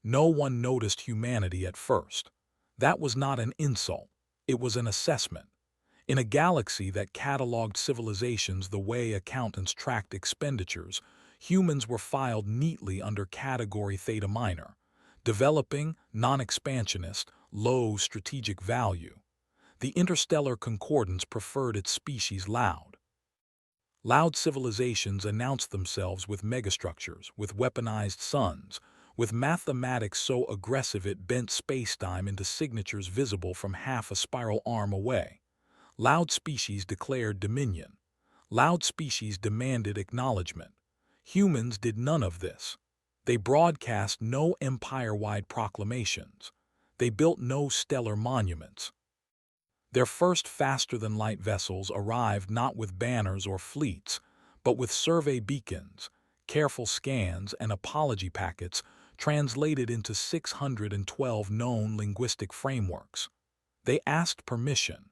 No one noticed humanity at first. That was not an insult. It was an assessment. In a galaxy that cataloged civilizations the way accountants tracked expenditures, humans were filed neatly under category Theta Minor, developing, non-expansionist, low strategic value. The interstellar concordance preferred its species loud. Loud civilizations announced themselves with megastructures, with weaponized suns, with mathematics so aggressive it bent spacetime into signatures visible from half a spiral arm away. Loud species declared dominion. Loud species demanded acknowledgement. Humans did none of this. They broadcast no empire-wide proclamations. They built no stellar monuments. Their first faster-than-light vessels arrived not with banners or fleets, but with survey beacons, careful scans, and apology packets translated into 612 known linguistic frameworks. They asked permission.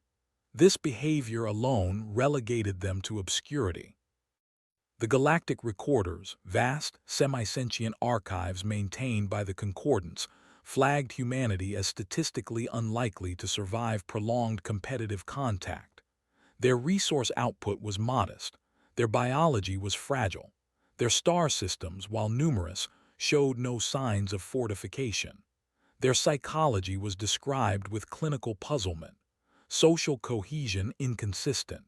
This behavior alone relegated them to obscurity. The galactic recorders, vast, semi-sentient archives maintained by the Concordance, flagged humanity as statistically unlikely to survive prolonged competitive contact. Their resource output was modest. Their biology was fragile. Their star systems, while numerous, showed no signs of fortification. Their psychology was described with clinical puzzlement. Social cohesion inconsistent.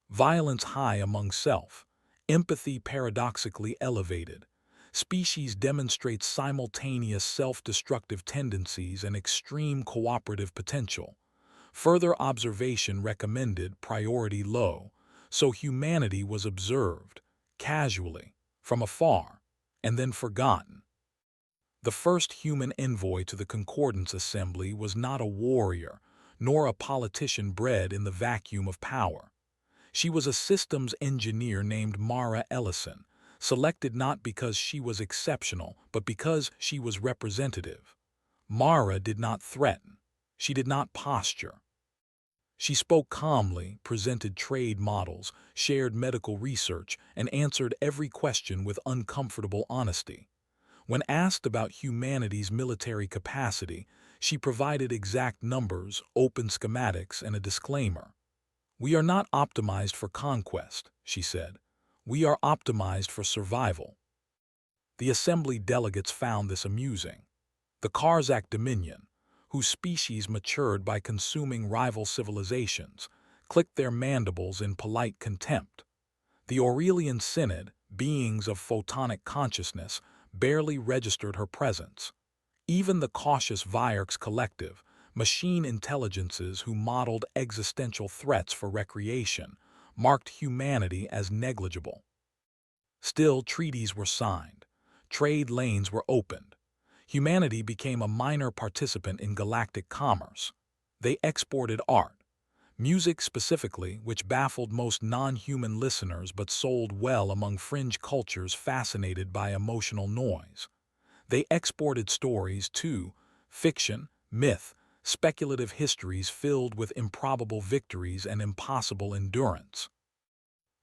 Violence high among self. Empathy paradoxically elevated. Species demonstrate simultaneous self-destructive tendencies and extreme cooperative potential. Further observation recommended priority low, so humanity was observed, casually, from afar, and then forgotten. The first human envoy to the Concordance Assembly was not a warrior, nor a politician bred in the vacuum of power. She was a systems engineer named Mara Ellison, selected not because she was exceptional, but because she was representative. Mara did not threaten. She did not posture. She spoke calmly, presented trade models, shared medical research, and answered every question with uncomfortable honesty. When asked about humanity's military capacity, she provided exact numbers, open schematics, and a disclaimer. "We are not optimized for conquest," she said. "We are optimized for survival." The assembly delegates found this amusing. The Karzak Dominion, whose species matured by consuming rival civilizations, clicked their mandibles in polite contempt. The Aurelian Synod, beings of photonic consciousness, barely registered her presence. Even the cautious Vyarks Collective, machine intelligences who modeled existential threats for recreation, marked humanity as negligible. Still, treaties were signed. Trade lanes were opened. Humanity became a minor participant in galactic commerce. They exported art, music specifically, which baffled most non-human listeners but sold well among fringe cultures fascinated by emotional noise. They exported stories, too, fiction, myth, speculative histories filled with improbable victories and impossible endurance.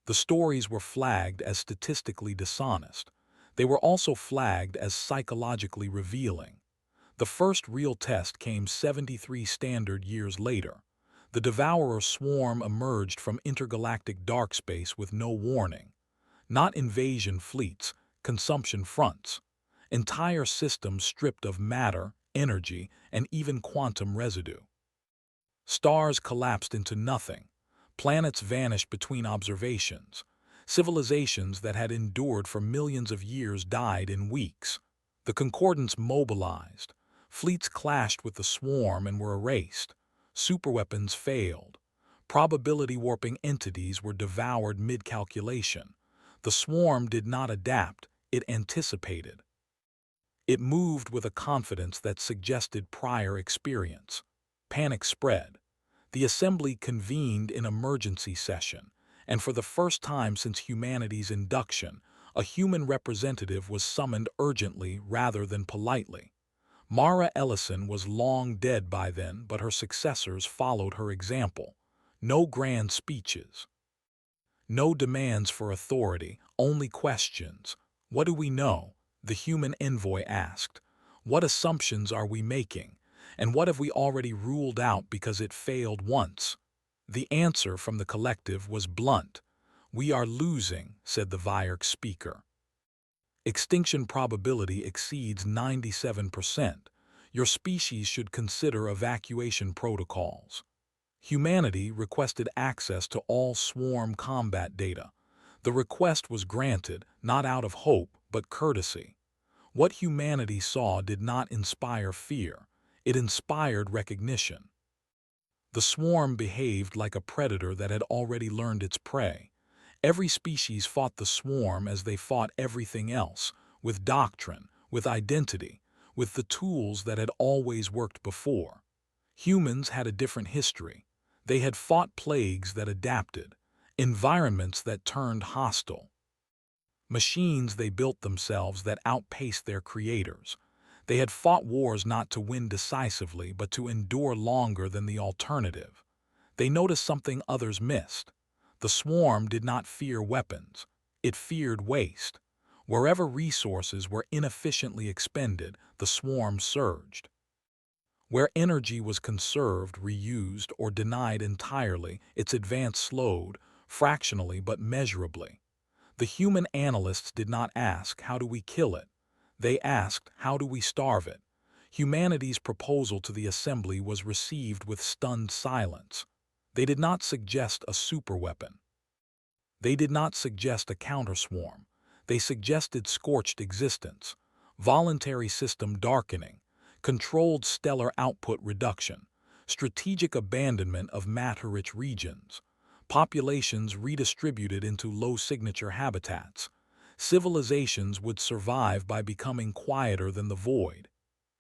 The stories were flagged as statistically dishonest. They were also flagged as psychologically revealing. The first real test came 73 standard years later. The Devourer swarm emerged from intergalactic dark space with no warning. Not invasion fleets, consumption fronts. Entire systems stripped of matter, energy, and even quantum residue. Stars collapsed into nothing. Planets vanished between observations. Civilizations that had endured for millions of years died in weeks. The Concordance mobilized. Fleets clashed with the swarm and were erased. Superweapons failed. Probability-warping entities were devoured mid-calculation. The swarm did not adapt, it anticipated. It moved with a confidence that suggested prior experience. Panic spread. The assembly convened in emergency session, and for the first time since humanity's induction, a human representative was summoned urgently rather than politely. Mara Ellison was long dead by then, but her successors followed her example. No grand speeches. No demands for authority, only questions. "What do we know?" the human envoy asked. What assumptions are we making? And what have we already ruled out because it failed once? The answer from the collective was blunt. "We are losing," said the Vyerk speaker. "Extinction probability exceeds 97%. Your species should consider evacuation protocols." Humanity requested access to all swarm combat data. The request was granted, not out of hope, but courtesy. What humanity saw did not inspire fear. It inspired recognition. The swarm behaved like a predator that had already learned its prey. Every species fought the swarm as they fought everything else, with doctrine, with identity, with the tools that had always worked before. Humans had a different history. They had fought plagues that adapted, environments that turned hostile, machines they built themselves that outpaced their creators. They had fought wars not to win decisively, but to endure longer than the alternative. They noticed something others missed. The swarm did not fear weapons. It feared waste. Wherever resources were inefficiently expended, the swarm surged. Where energy was conserved, reused, or denied entirely, its advance slowed, fractionally but measurably. The human analysts did not ask, "How do we kill it?" They asked, "How do we starve it?" Humanity's proposal to the assembly was received with stunned silence. They did not suggest a superweapon. They did not suggest a counterswarm. They suggested scorched existence, voluntary system darkening, controlled stellar output reduction, strategic abandonment of matter-rich regions, populations redistributed into low-signature habitats. Civilizations would survive by becoming quieter than the void.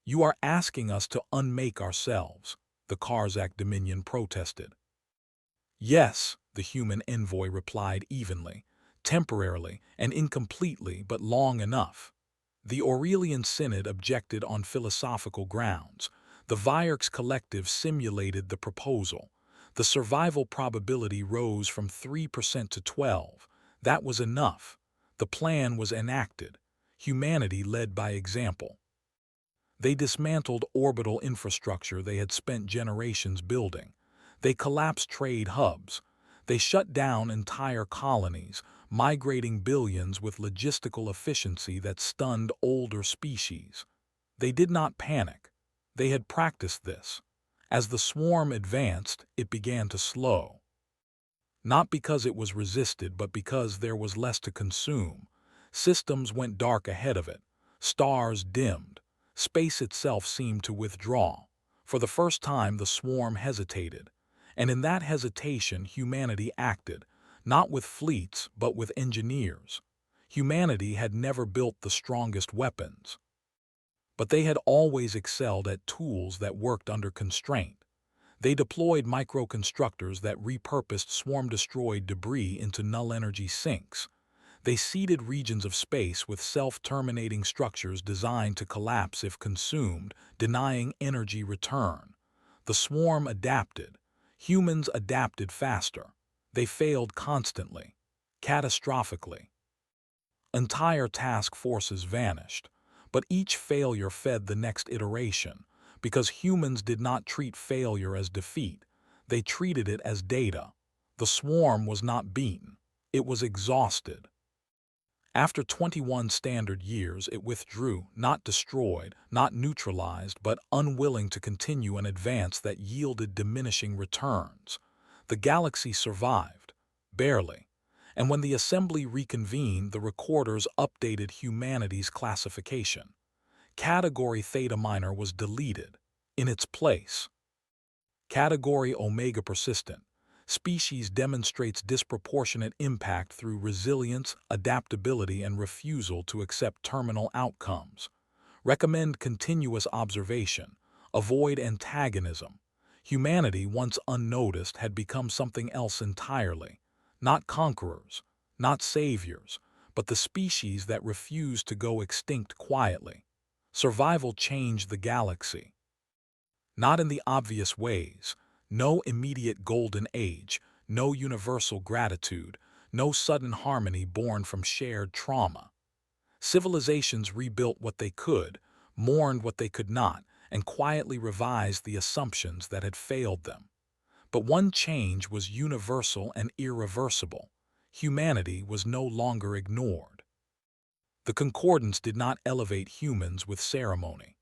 "You are asking us to unmake ourselves," the Karzak Dominion protested. "Yes," the human envoy replied evenly, "temporarily and incompletely, but long enough." The Aurelian Synod objected on philosophical grounds. The Vyerk's collective simulated the proposal. The survival probability rose from 3% to 12. That was enough. The plan was enacted. Humanity led by example. They dismantled orbital infrastructure they had spent generations building. They collapsed trade hubs. They shut down entire colonies, migrating billions with logistical efficiency that stunned older species. They did not panic. They had practiced this. As the swarm advanced, it began to slow. Not because it was resisted, but because there was less to consume. Systems went dark ahead of it. Stars dimmed. Space itself seemed to withdraw. For the first time, the swarm hesitated. And in that hesitation, humanity acted, not with fleets, but with engineers. Humanity had never built the strongest weapons, but they had always excelled at tools that worked under constraint. They deployed microconstructors that repurposed swarm-destroyed debris into null-energy sinks. They seeded regions of space with self-terminating structures designed to collapse if consumed, denying energy return. The swarm adapted. Humans adapted faster. They failed constantly, catastrophically. Entire task forces vanished, but each failure fed the next iteration, because humans did not treat failure as defeat. They treated it as data. The swarm was not beaten. It was exhausted. After 21 standard years, it withdrew, not destroyed, not neutralized, but unwilling to continue an advance that yielded diminishing returns. The galaxy survived, barely, and when the assembly reconvened, the recorders updated humanity's classification. Category Theta Minor was deleted. In its place, Category Omega Persistent. Species demonstrates disproportionate impact through resilience, adaptability, and refusal to accept terminal outcomes. Recommend continuous observation. Avoid antagonism. Humanity, once unnoticed, had become something else entirely. Not conquerors, not saviors, but the species that refused to go extinct quietly. Survival changed the galaxy. Not in the obvious ways. No immediate golden age, no universal gratitude, no sudden harmony born from shared trauma. Civilizations rebuilt what they could, mourned what they could not, and quietly revised the assumptions that had failed them. But one change was universal and irreversible. Humanity was no longer ignored. The concordance did not elevate humans with ceremony.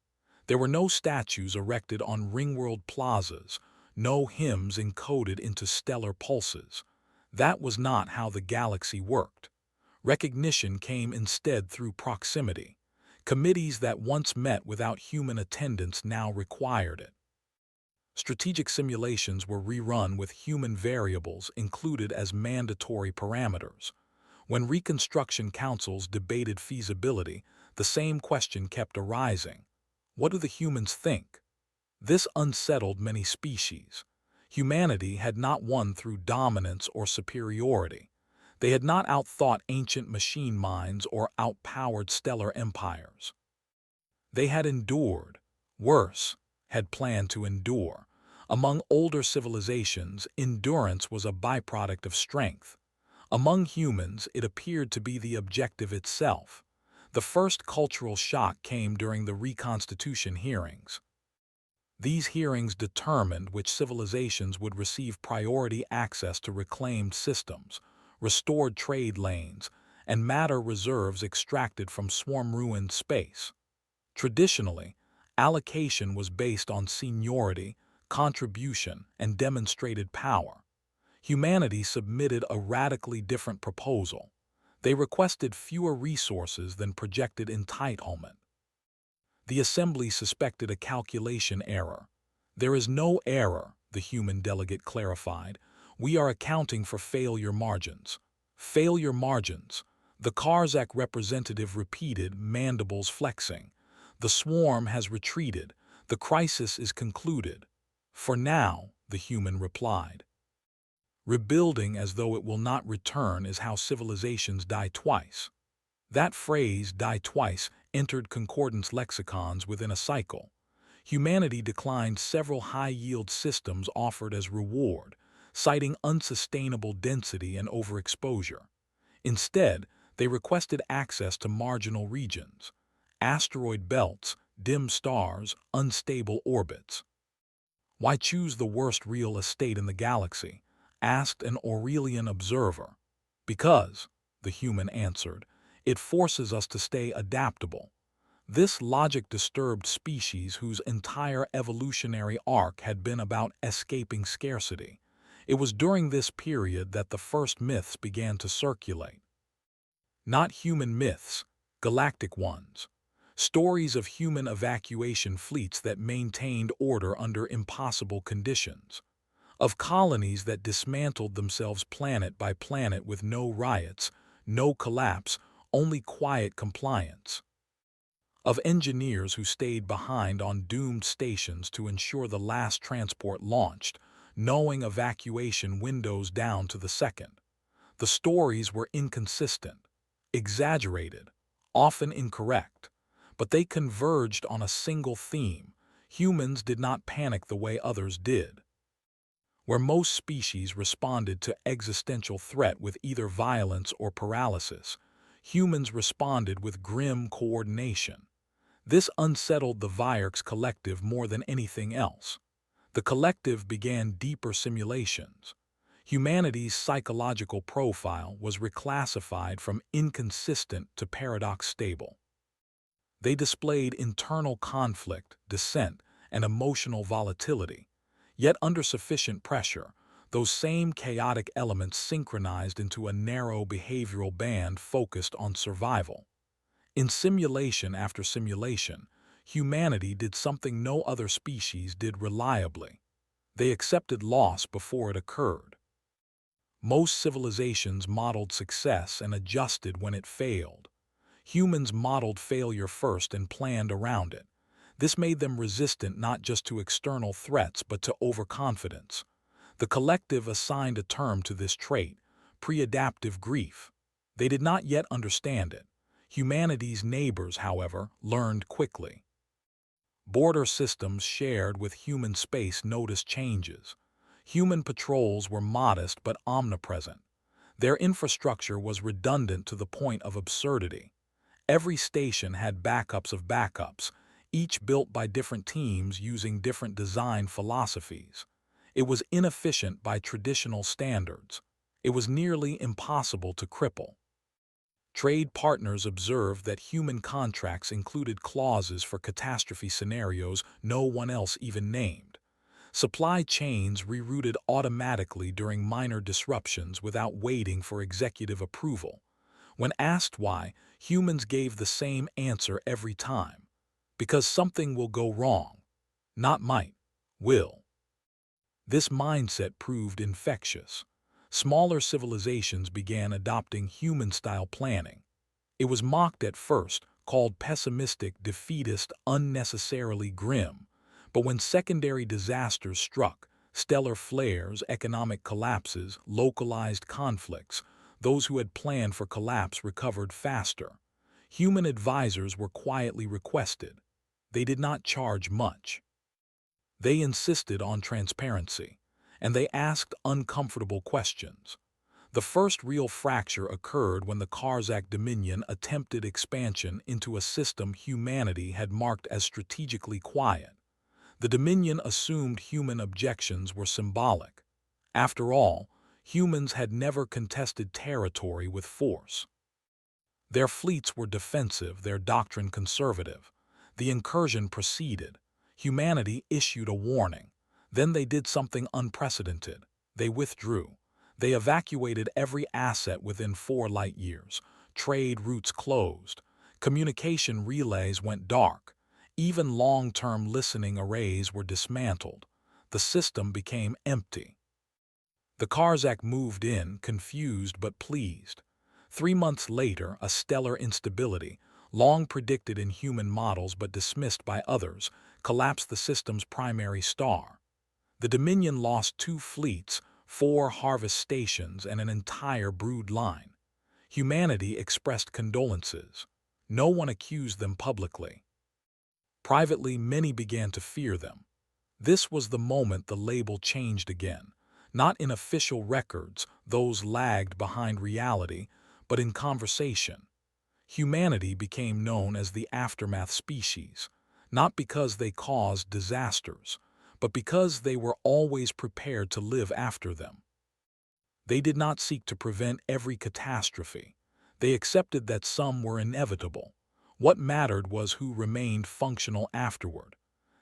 There were no statues erected on ringworld plazas, no hymns encoded into stellar pulses. That was not how the galaxy worked. Recognition came instead through proximity. Committees that once met without human attendance now required it. Strategic simulations were rerun with human variables included as mandatory parameters. When reconstruction councils debated feasibility, the same question kept arising. What do the humans think? This unsettled many species. Humanity had not won through dominance or superiority. They had not outthought ancient machine minds or outpowered stellar empires. They had endured. Worse, had planned to endure. Among older civilizations, endurance was a byproduct of strength. Among humans, it appeared to be the objective itself. The first cultural shock came during the Reconstitution hearings. These hearings determined which civilizations would receive priority access to reclaimed systems, restored trade lanes, and matter reserves extracted from swarm-ruined space. Traditionally, allocation was based on seniority, contribution, and demonstrated power. Humanity submitted a radically different proposal. They requested fewer resources than projected entitlement. The assembly suspected a calculation error. "There is no error," the human delegate clarified. "We are accounting for failure margins." Failure margins. The Karzak representative repeated, mandibles flexing. "The swarm has retreated. The crisis is concluded." "For now," the human replied. Rebuilding as though it will not return is how civilizations die twice. That phrase, die twice, entered concordance lexicons within a cycle. Humanity declined several high-yield systems offered as reward, citing unsustainable density and overexposure. Instead, they requested access to marginal regions, asteroid belts, dim stars, unstable orbits. "Why choose the worst real estate in the galaxy?" asked an Aurelian observer. "Because," the human answered, "it forces us to stay adaptable." This logic disturbed species whose entire evolutionary arc had been about escaping scarcity. It was during this period that the first myths began to circulate. Not human myths, galactic ones. Stories of human evacuation fleets that maintained order under impossible conditions. Of colonies that dismantled themselves planet by planet with no riots, no collapse, only quiet compliance. Of engineers who stayed behind on doomed stations to ensure the last transport launched, knowing evacuation windows down to the second. The stories were inconsistent, exaggerated, often incorrect, but they converged on a single theme: humans did not panic the way others did. Where most species responded to existential threat with either violence or paralysis, humans responded with grim coordination. This unsettled the Virx collective more than anything else. The collective began deeper simulations. Humanity's psychological profile was reclassified from inconsistent to paradox stable. They displayed internal conflict, dissent, and emotional volatility. Yet under sufficient pressure, those same chaotic elements synchronized into a narrow behavioral band focused on survival. In simulation after simulation, humanity did something no other species did reliably. They accepted loss before it occurred. Most civilizations modeled success and adjusted when it failed. Humans modeled failure first and planned around it. This made them resistant not just to external threats but to overconfidence. The collective assigned a term to this trait: pre-adaptive grief. They did not yet understand it. Humanity's neighbors, however, learned quickly. Border systems shared with human space noticed changes. Human patrols were modest but omnipresent. Their infrastructure was redundant to the point of absurdity. Every station had backups of backups. each built by different teams using different design philosophies. It was inefficient by traditional standards. It was nearly impossible to cripple. Trade partners observed that human contracts included clauses for catastrophe scenarios no one else even named. Supply chains rerouted automatically during minor disruptions without waiting for executive approval. When asked why, humans gave the same answer every time. Because something will go wrong. Not might, will. This mindset proved infectious. Smaller civilizations began adopting human-style planning. It was mocked at first, called pessimistic, defeatist, unnecessarily grim. But when secondary disasters struck, stellar flares, economic collapses, localized conflicts, those who had planned for collapse recovered faster. Human advisors were quietly requested. They did not charge much. They insisted on transparency, and they asked uncomfortable questions. The first real fracture occurred when the Kharzak Dominion attempted expansion into a system humanity had marked as strategically quiet. The Dominion assumed human objections were symbolic. After all, humans had never contested territory with force. Their fleets were defensive, their doctrine conservative. The incursion proceeded. Humanity issued a warning. Then they did something unprecedented. They withdrew. They evacuated every asset within 4 light years. Trade routes closed. Communication relays went dark. Even long-term listening arrays were dismantled. The system became empty. The Kharzak moved in, confused but pleased. 3 months later, a stellar instability, long predicted in human models but dismissed by others, collapsed the system's primary star. The Dominion lost 2 fleets, 4 harvest stations, and an entire brood line. Humanity expressed condolences. No one accused them publicly. Privately, many began to fear them. This was the moment the label changed again, not in official records, those lagged behind reality, but in conversation. Humanity became known as the aftermath species, not because they caused disasters, but because they were always prepared to live after them. They did not seek to prevent every catastrophe. They accepted that some were inevitable. What mattered was who remained functional afterward.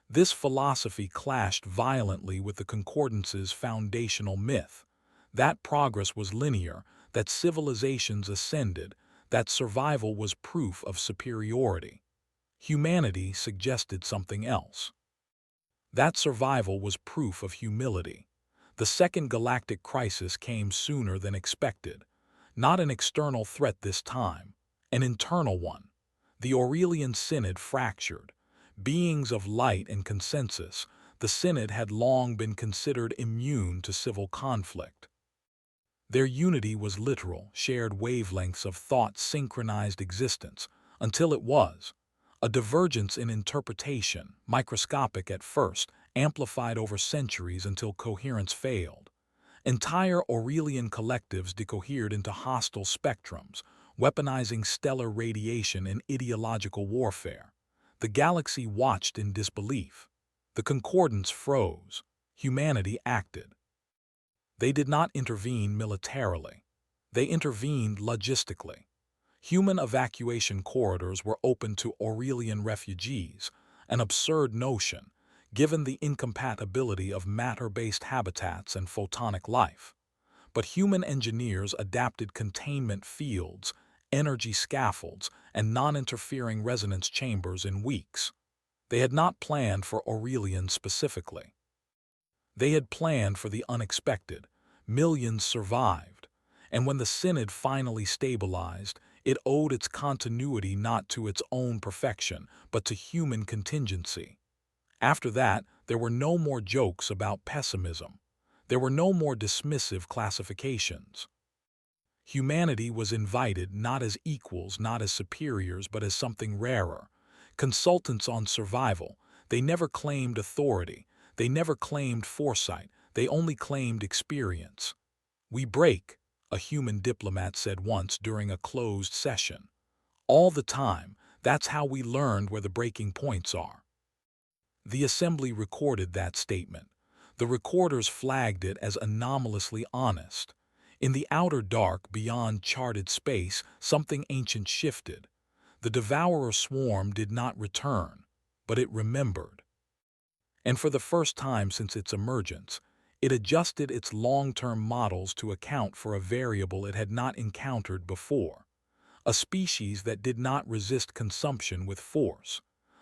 This philosophy clashed violently with the Concordance's foundational myth. That progress was linear, that civilizations ascended, that survival was proof of superiority. Humanity suggested something else. That survival was proof of humility. The Second Galactic Crisis came sooner than expected. Not an external threat this time, an internal one. The Aurelian Synod fractured. Beings of light and consensus, the Synod had long been considered immune to civil conflict. Their unity was literal, shared wavelengths of thought synchronized existence, until it was. A divergence in interpretation, microscopic at first, amplified over centuries until coherence failed. Entire Aurelian collectives decohered into hostile spectrums, weaponizing stellar radiation in ideological warfare. The galaxy watched in disbelief. The concordance froze. Humanity acted. They did not intervene militarily. They intervened logistically. Human evacuation corridors were open to Aurelian refugees, an absurd notion, given the incompatibility of matter-based habitats and photonic life. But human engineers adapted containment fields, energy scaffolds, and non-interfering resonance chambers in weeks. They had not planned for Aurelian specifically. They had planned for the unexpected. Millions survived. And when the Synod finally stabilized, it owed its continuity not to its own perfection, but to human contingency. After that, there were no more jokes about pessimism. There were no more dismissive classifications. Humanity was invited not as equals, not as superiors, but as something rarer. Consultants on survival, they never claimed authority. They never claimed foresight. They only claimed experience. "We break," a human diplomat said once during a closed session. "All the time, that's how we learned where the breaking points are." The assembly recorded that statement. The recorders flagged it as anomalously honest. In the outer dark, beyond charted space, something ancient shifted. The devourer swarm did not return, but it remembered. And for the first time since its emergence, it adjusted its long-term models to account for a variable it had not encountered before. A species that did not resist consumption with force.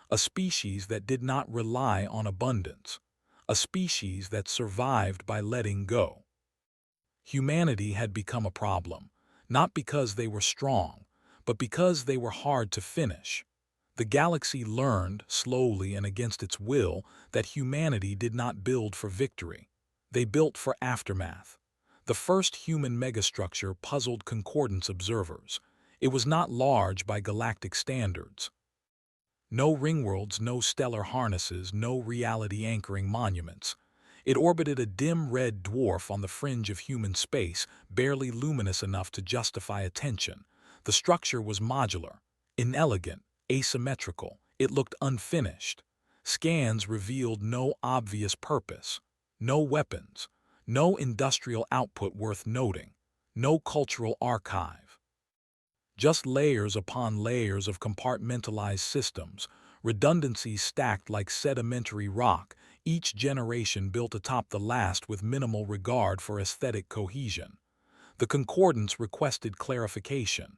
A species that did not rely on abundance. A species that survived by letting go. Humanity had become a problem, not because they were strong, but because they were hard to finish. The galaxy learned, slowly and against its will, that humanity did not build for victory. They built for aftermath. The first human megastructure puzzled concordance observers. It was not large by galactic standards. No ringworlds, no stellar harnesses, no reality-anchoring monuments. It orbited a dim red dwarf on the fringe of human space, barely luminous enough to justify attention. The structure was modular, inelegant, asymmetrical. It looked unfinished. Scans revealed no obvious purpose, no weapons, no industrial output worth noting, no cultural archive. Just layers upon layers of compartmentalized systems, redundancies stacked like sedimentary rock, each generation built atop the last with minimal regard for aesthetic cohesion. The concordance requested clarification.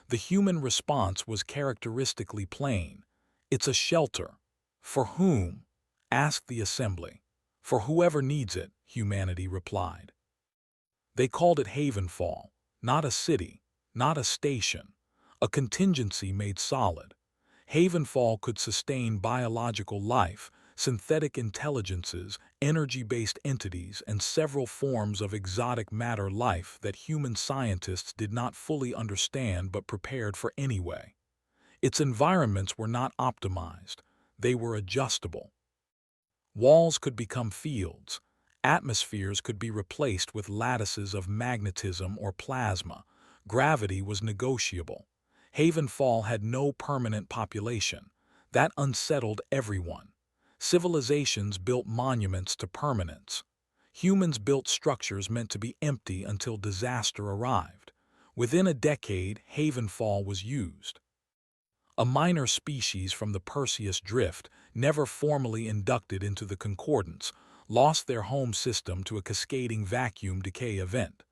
The human response was characteristically plain. It's a shelter. For whom? Asked the assembly. For whoever needs it, humanity replied. They called it Havenfall, not a city, not a station, a contingency made solid. Havenfall could sustain biological life, synthetic intelligences, energy-based entities, and several forms of exotic matter life that human scientists did not fully understand but prepared for anyway. Its environments were not optimized. They were adjustable. Walls could become fields. Atmospheres could be replaced with lattices of magnetism or plasma. Gravity was negotiable. Havenfall had no permanent population. That unsettled everyone. Civilizations built monuments to permanence. Humans built structures meant to be empty until disaster arrived. Within a decade, Havenfall was used. A minor species from the Perseus Drift, never formally inducted into the concordance, lost their home system to a cascading vacuum decay event.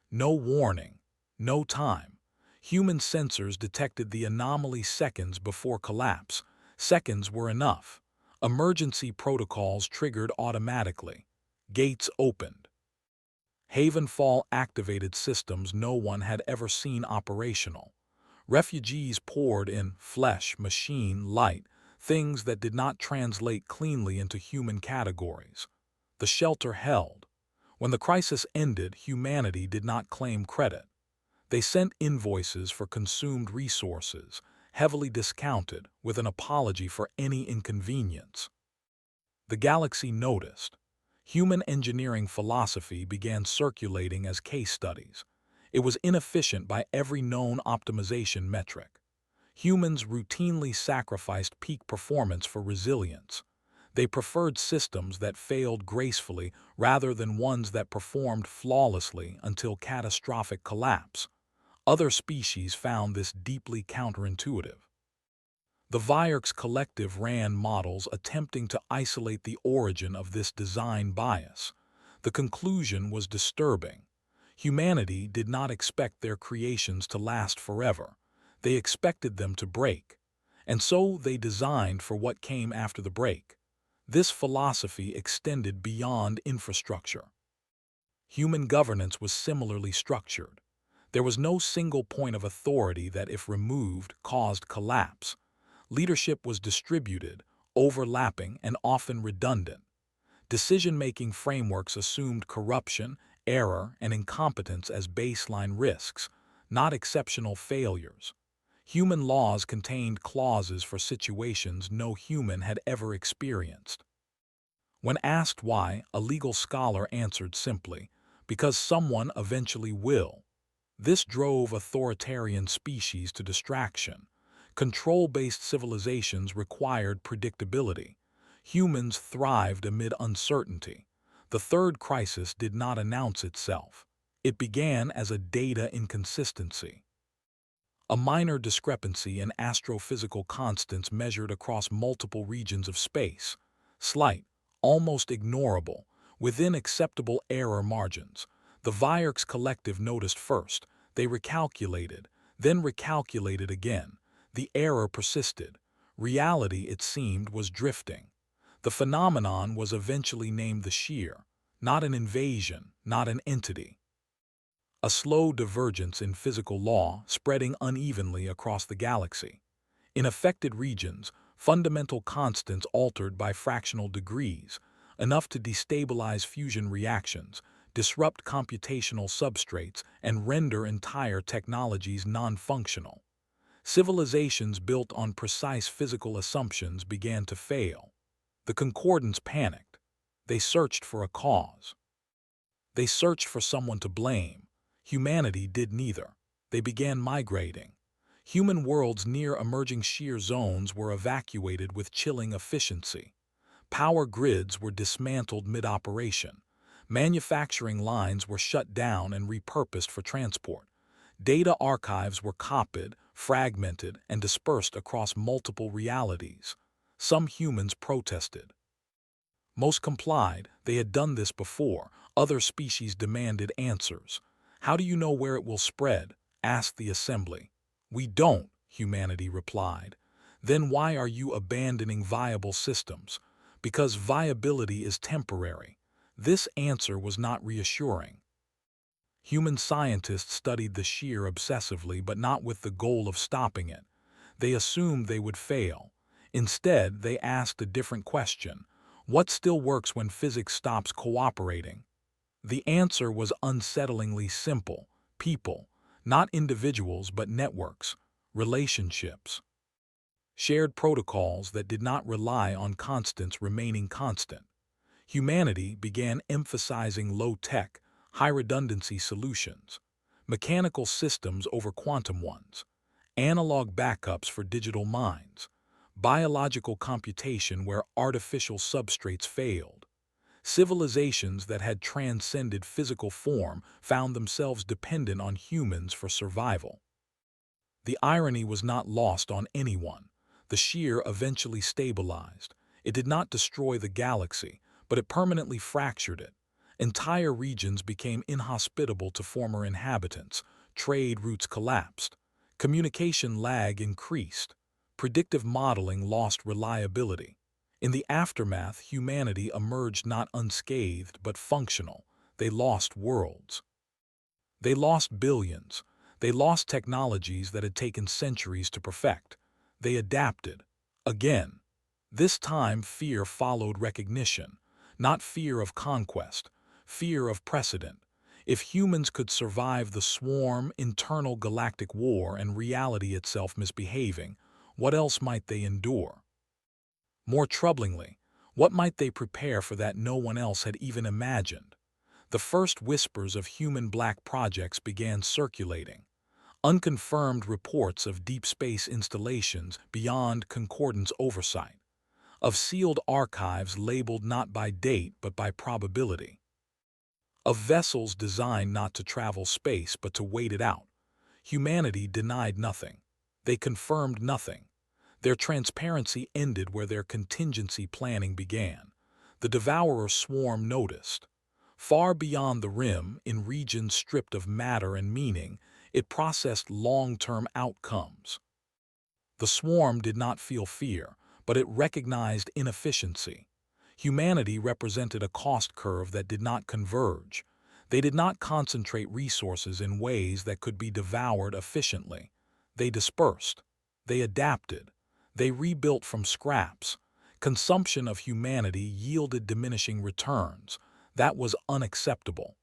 No warning, no time. Human sensors detected the anomaly seconds before collapse. Seconds were enough. Emergency protocols triggered automatically. Gates opened. Havenfall activated systems no one had ever seen operational. Refugees poured in flesh, machine, light, things that did not translate cleanly into human categories. The shelter held. When the crisis ended, humanity did not claim credit. They sent invoices for consumed resources, heavily discounted, with an apology for any inconvenience. The galaxy noticed. Human engineering philosophy began circulating as case studies. It was inefficient by every known optimization metric. Humans routinely sacrificed peak performance for resilience. They preferred systems that failed gracefully rather than ones that performed flawlessly until catastrophic collapse. Other species found this deeply counterintuitive. The Vierks Collective ran models attempting to isolate the origin of this design bias. The conclusion was disturbing. Humanity did not expect their creations to last forever. They expected them to break. And so they designed for what came after the break. This philosophy extended beyond infrastructure. Human governance was similarly structured. There was no single point of authority that, if removed, caused collapse. Leadership was distributed, overlapping, and often redundant. Decision-making frameworks assumed corruption, error, and incompetence as baseline risks, not exceptional failures. Human laws contained clauses for situations no human had ever experienced. When asked why, a legal scholar answered simply, because someone eventually will. This drove authoritarian species to distraction. Control-based civilizations required predictability. Humans thrived amid uncertainty. The third crisis did not announce itself. It began as a data inconsistency. A minor discrepancy in astrophysical constants measured across multiple regions of space. Slight, almost ignorable, within acceptable error margins. The Vierks collective noticed first. They recalculated, then recalculated again. The error persisted. Reality, it seemed, was drifting. The phenomenon was eventually named the shear, not an invasion, not an entity. A slow divergence in physical law spreading unevenly across the galaxy. In affected regions, fundamental constants altered by fractional degrees, enough to destabilize fusion reactions, disrupt computational substrates, and render entire technologies non-functional. Civilizations built on precise physical assumptions began to fail. The concordants panicked. They searched for a cause. They searched for someone to blame. Humanity did neither. They began migrating. Human worlds near emerging shear zones were evacuated with chilling efficiency. Power grids were dismantled mid-operation. Manufacturing lines were shut down and repurposed for transport. Data archives were copied, fragmented, and dispersed across multiple realities. Some humans protested. Most complied. They had done this before. Other species demanded answers. "How do you know where it will spread?" asked the assembly. "We don't," humanity replied. "Then why are you abandoning viable systems?" "Because viability is temporary." This answer was not reassuring. Human scientists studied the shear obsessively, but not with the goal of stopping it. They assumed they would fail. Instead, they asked a different question. What still works when physics stops cooperating? The answer was unsettlingly simple. People, not individuals but networks, relationships. Shared protocols that did not rely on constants remaining constant. Humanity began emphasizing low-tech, high-redundancy solutions, mechanical systems over quantum ones, analog backups for digital minds, biological computation where artificial substrates failed. Civilizations that had transcended physical form found themselves dependent on humans for survival. The irony was not lost on anyone. The shear eventually stabilized. It did not destroy the galaxy, but it permanently fractured it. Entire regions became inhospitable to former inhabitants. Trade routes collapsed. Communication lag increased. Predictive modeling lost reliability. In the aftermath, humanity emerged not unscathed but functional. They lost worlds. They lost billions. They lost technologies that had taken centuries to perfect. They adapted. Again. This time fear followed recognition. Not fear of conquest, fear of precedent. If humans could survive the swarm, internal galactic war, and reality itself misbehaving, what else might they endure? More troublingly, what might they prepare for that no one else had even imagined? The first whispers of human black projects began circulating. Unconfirmed reports of deep space installations beyond concordance oversight. Of sealed archives labeled not by date but by probability. Of vessels designed not to travel space but to wait it out. Humanity denied nothing. They confirmed nothing. Their transparency ended where their contingency planning began. The devourer swarm noticed. Far beyond the rim, in regions stripped of matter and meaning, it processed long-term outcomes. The swarm did not feel fear, but it recognized inefficiency. Humanity represented a cost curve that did not converge. They did not concentrate resources in ways that could be devoured efficiently. They dispersed. They adapted. They rebuilt from scraps. Consumption of humanity yielded diminishing returns. That was unacceptable.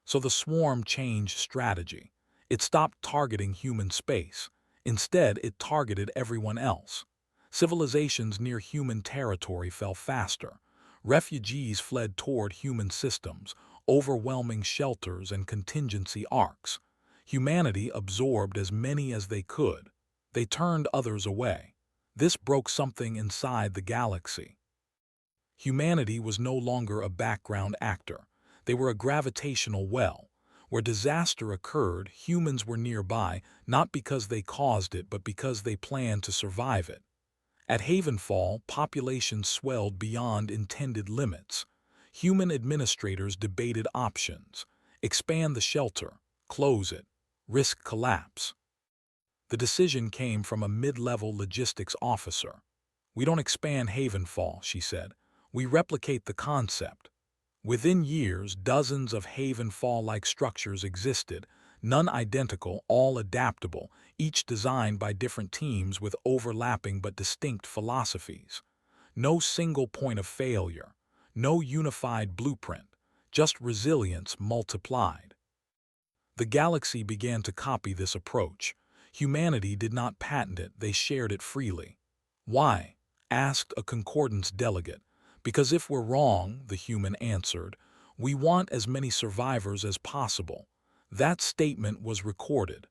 So the swarm changed strategy. It stopped targeting human space. Instead, it targeted everyone else. Civilizations near human territory fell faster. Refugees fled toward human systems, overwhelming shelters and contingency arcs. Humanity absorbed as many as they could. They turned others away. This broke something inside the galaxy. Humanity was no longer a background actor. They were a gravitational well. Where disaster occurred, humans were nearby, not because they caused it, but because they planned to survive it. At Havenfall, populations swelled beyond intended limits. Human administrators debated options: expand the shelter, close it, risk collapse. The decision came from a mid-level logistics officer. "We don't expand Havenfall," she said. "We replicate the concept." Within years, dozens of Havenfall-like structures existed, none identical, all adaptable, each designed by different teams with overlapping but distinct philosophies. No single point of failure, no unified blueprint, just resilience multiplied. The galaxy began to copy this approach. Humanity did not patent it, they shared it freely. "Why?" asked a concordance delegate. "Because if we're wrong," the human answered, "we want as many survivors as possible." That statement was recorded.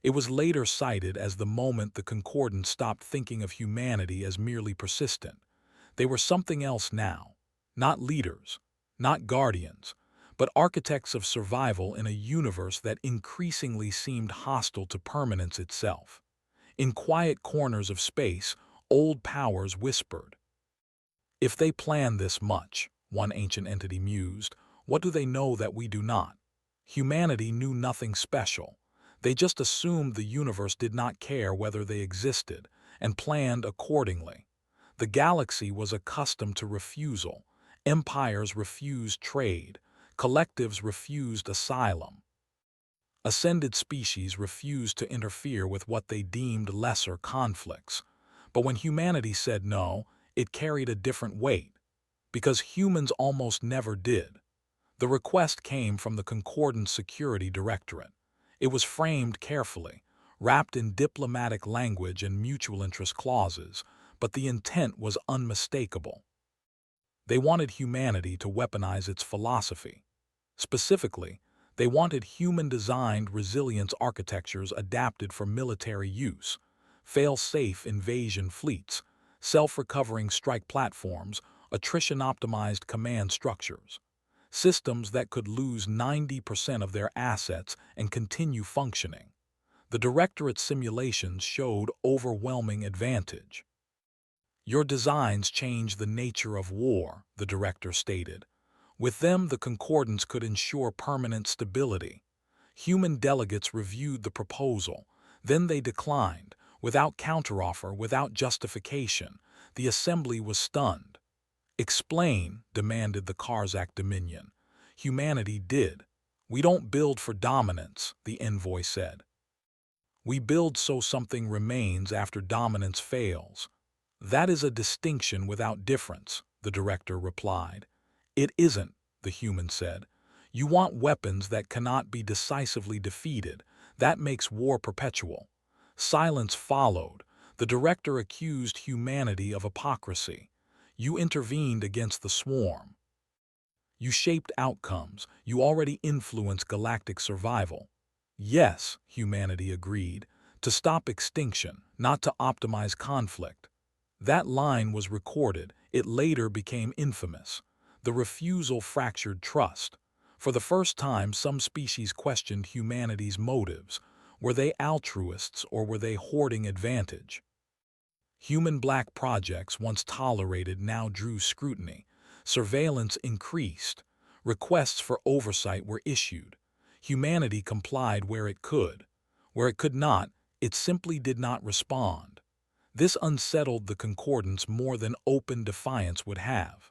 It was later cited as the moment the concordance stopped thinking of humanity as merely persistent. They were something else now. Not leaders, not guardians, but architects of survival in a universe that increasingly seemed hostile to permanence itself. In quiet corners of space, old powers whispered. "If they plan this much," one ancient entity mused, "what do they know that we do not?" Humanity knew nothing special. They just assumed the universe did not care whether they existed, and planned accordingly. The galaxy was accustomed to refusal. Empires refused trade. Collectives refused asylum. Ascended species refused to interfere with what they deemed lesser conflicts. But when humanity said no, it carried a different weight, because humans almost never did. The request came from the Concordance Security Directorate. It was framed carefully, wrapped in diplomatic language and mutual interest clauses, but the intent was unmistakable. They wanted humanity to weaponize its philosophy. Specifically, they wanted human-designed resilience architectures adapted for military use, fail-safe invasion fleets, self-recovering strike platforms, attrition-optimized command structures. Systems that could lose 90% of their assets and continue functioning. The Directorate's simulations showed overwhelming advantage. "Your designs change the nature of war," the director stated. "With them, the concordance could ensure permanent stability." Human delegates reviewed the proposal. Then they declined, without counteroffer, without justification. The assembly was stunned. "Explain," demanded the Karzak Dominion. Humanity did. "We don't build for dominance," the envoy said. "We build so something remains after dominance fails." "That is a distinction without difference," the director replied. "It isn't," the human said. "You want weapons that cannot be decisively defeated. That makes war perpetual." Silence followed. The director accused humanity of hypocrisy. "You intervened against the swarm. You shaped outcomes. You already influence galactic survival." "Yes," humanity agreed, "to stop extinction, not to optimize conflict." That line was recorded. It later became infamous. The refusal fractured trust. For the first time, some species questioned humanity's motives. Were they altruists or were they hoarding advantage? Human black projects, once tolerated, now drew scrutiny. Surveillance increased. Requests for oversight were issued. Humanity complied where it could. Where it could not, it simply did not respond. This unsettled the concordance more than open defiance would have.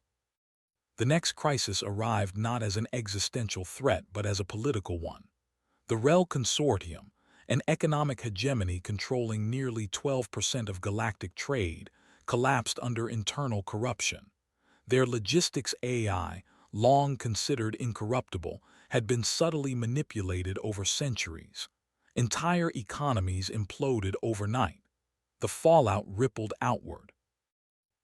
The next crisis arrived not as an existential threat but as a political one. The REL Consortium, an economic hegemony controlling nearly 12% of galactic trade, collapsed under internal corruption. Their logistics AI, long considered incorruptible, had been subtly manipulated over centuries. Entire economies imploded overnight. The fallout rippled outward.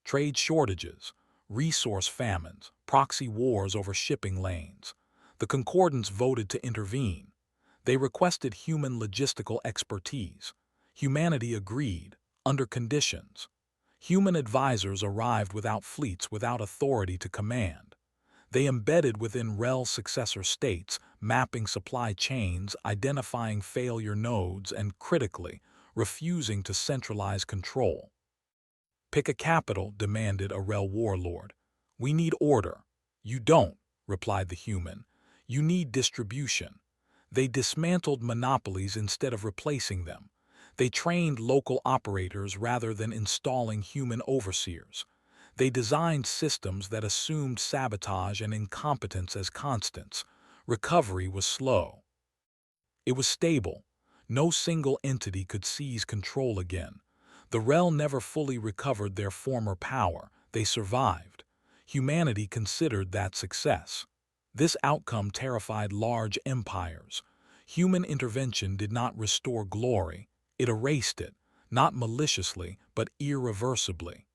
Trade shortages, resource famines, proxy wars over shipping lanes. The concordance voted to intervene. They requested human logistical expertise. Humanity agreed, under conditions. Human advisors arrived without fleets, without authority to command. They embedded within REL successor states, mapping supply chains, identifying failure nodes, and critically, refusing to centralize control. "Pick a capital," demanded a REL warlord. "We need order." "You don't," replied the human. "You need distribution." They dismantled monopolies instead of replacing them. They trained local operators rather than installing human overseers. They designed systems that assumed sabotage and incompetence as constants. Recovery was slow. It was stable. No single entity could seize control again. The REL never fully recovered their former power. They survived. Humanity considered that success. This outcome terrified large empires. Human intervention did not restore glory. It erased it, not maliciously, but irreversibly.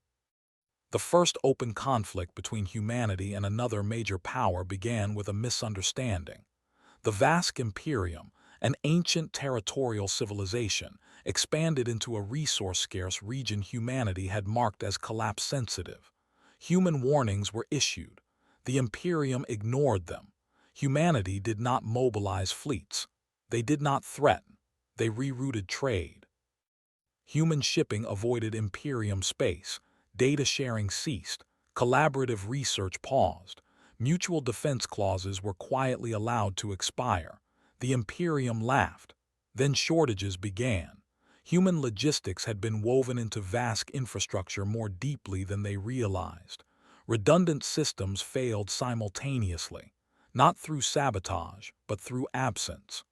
The first open conflict between humanity and another major power began with a misunderstanding. The vast imperium, an ancient territorial civilization, expanded into a resource-scarce region humanity had marked as collapse-sensitive. Human warnings were issued. The imperium ignored them. Humanity did not mobilize fleets. They did not threaten. They rerouted trade. Human shipping avoided imperium space. Data sharing ceased. Collaborative research paused. Mutual defense clauses were quietly allowed to expire. The imperium laughed. Then shortages began. Human logistics had been woven into vast infrastructure more deeply than they realized. Redundant systems failed simultaneously, not through sabotage, but through absence.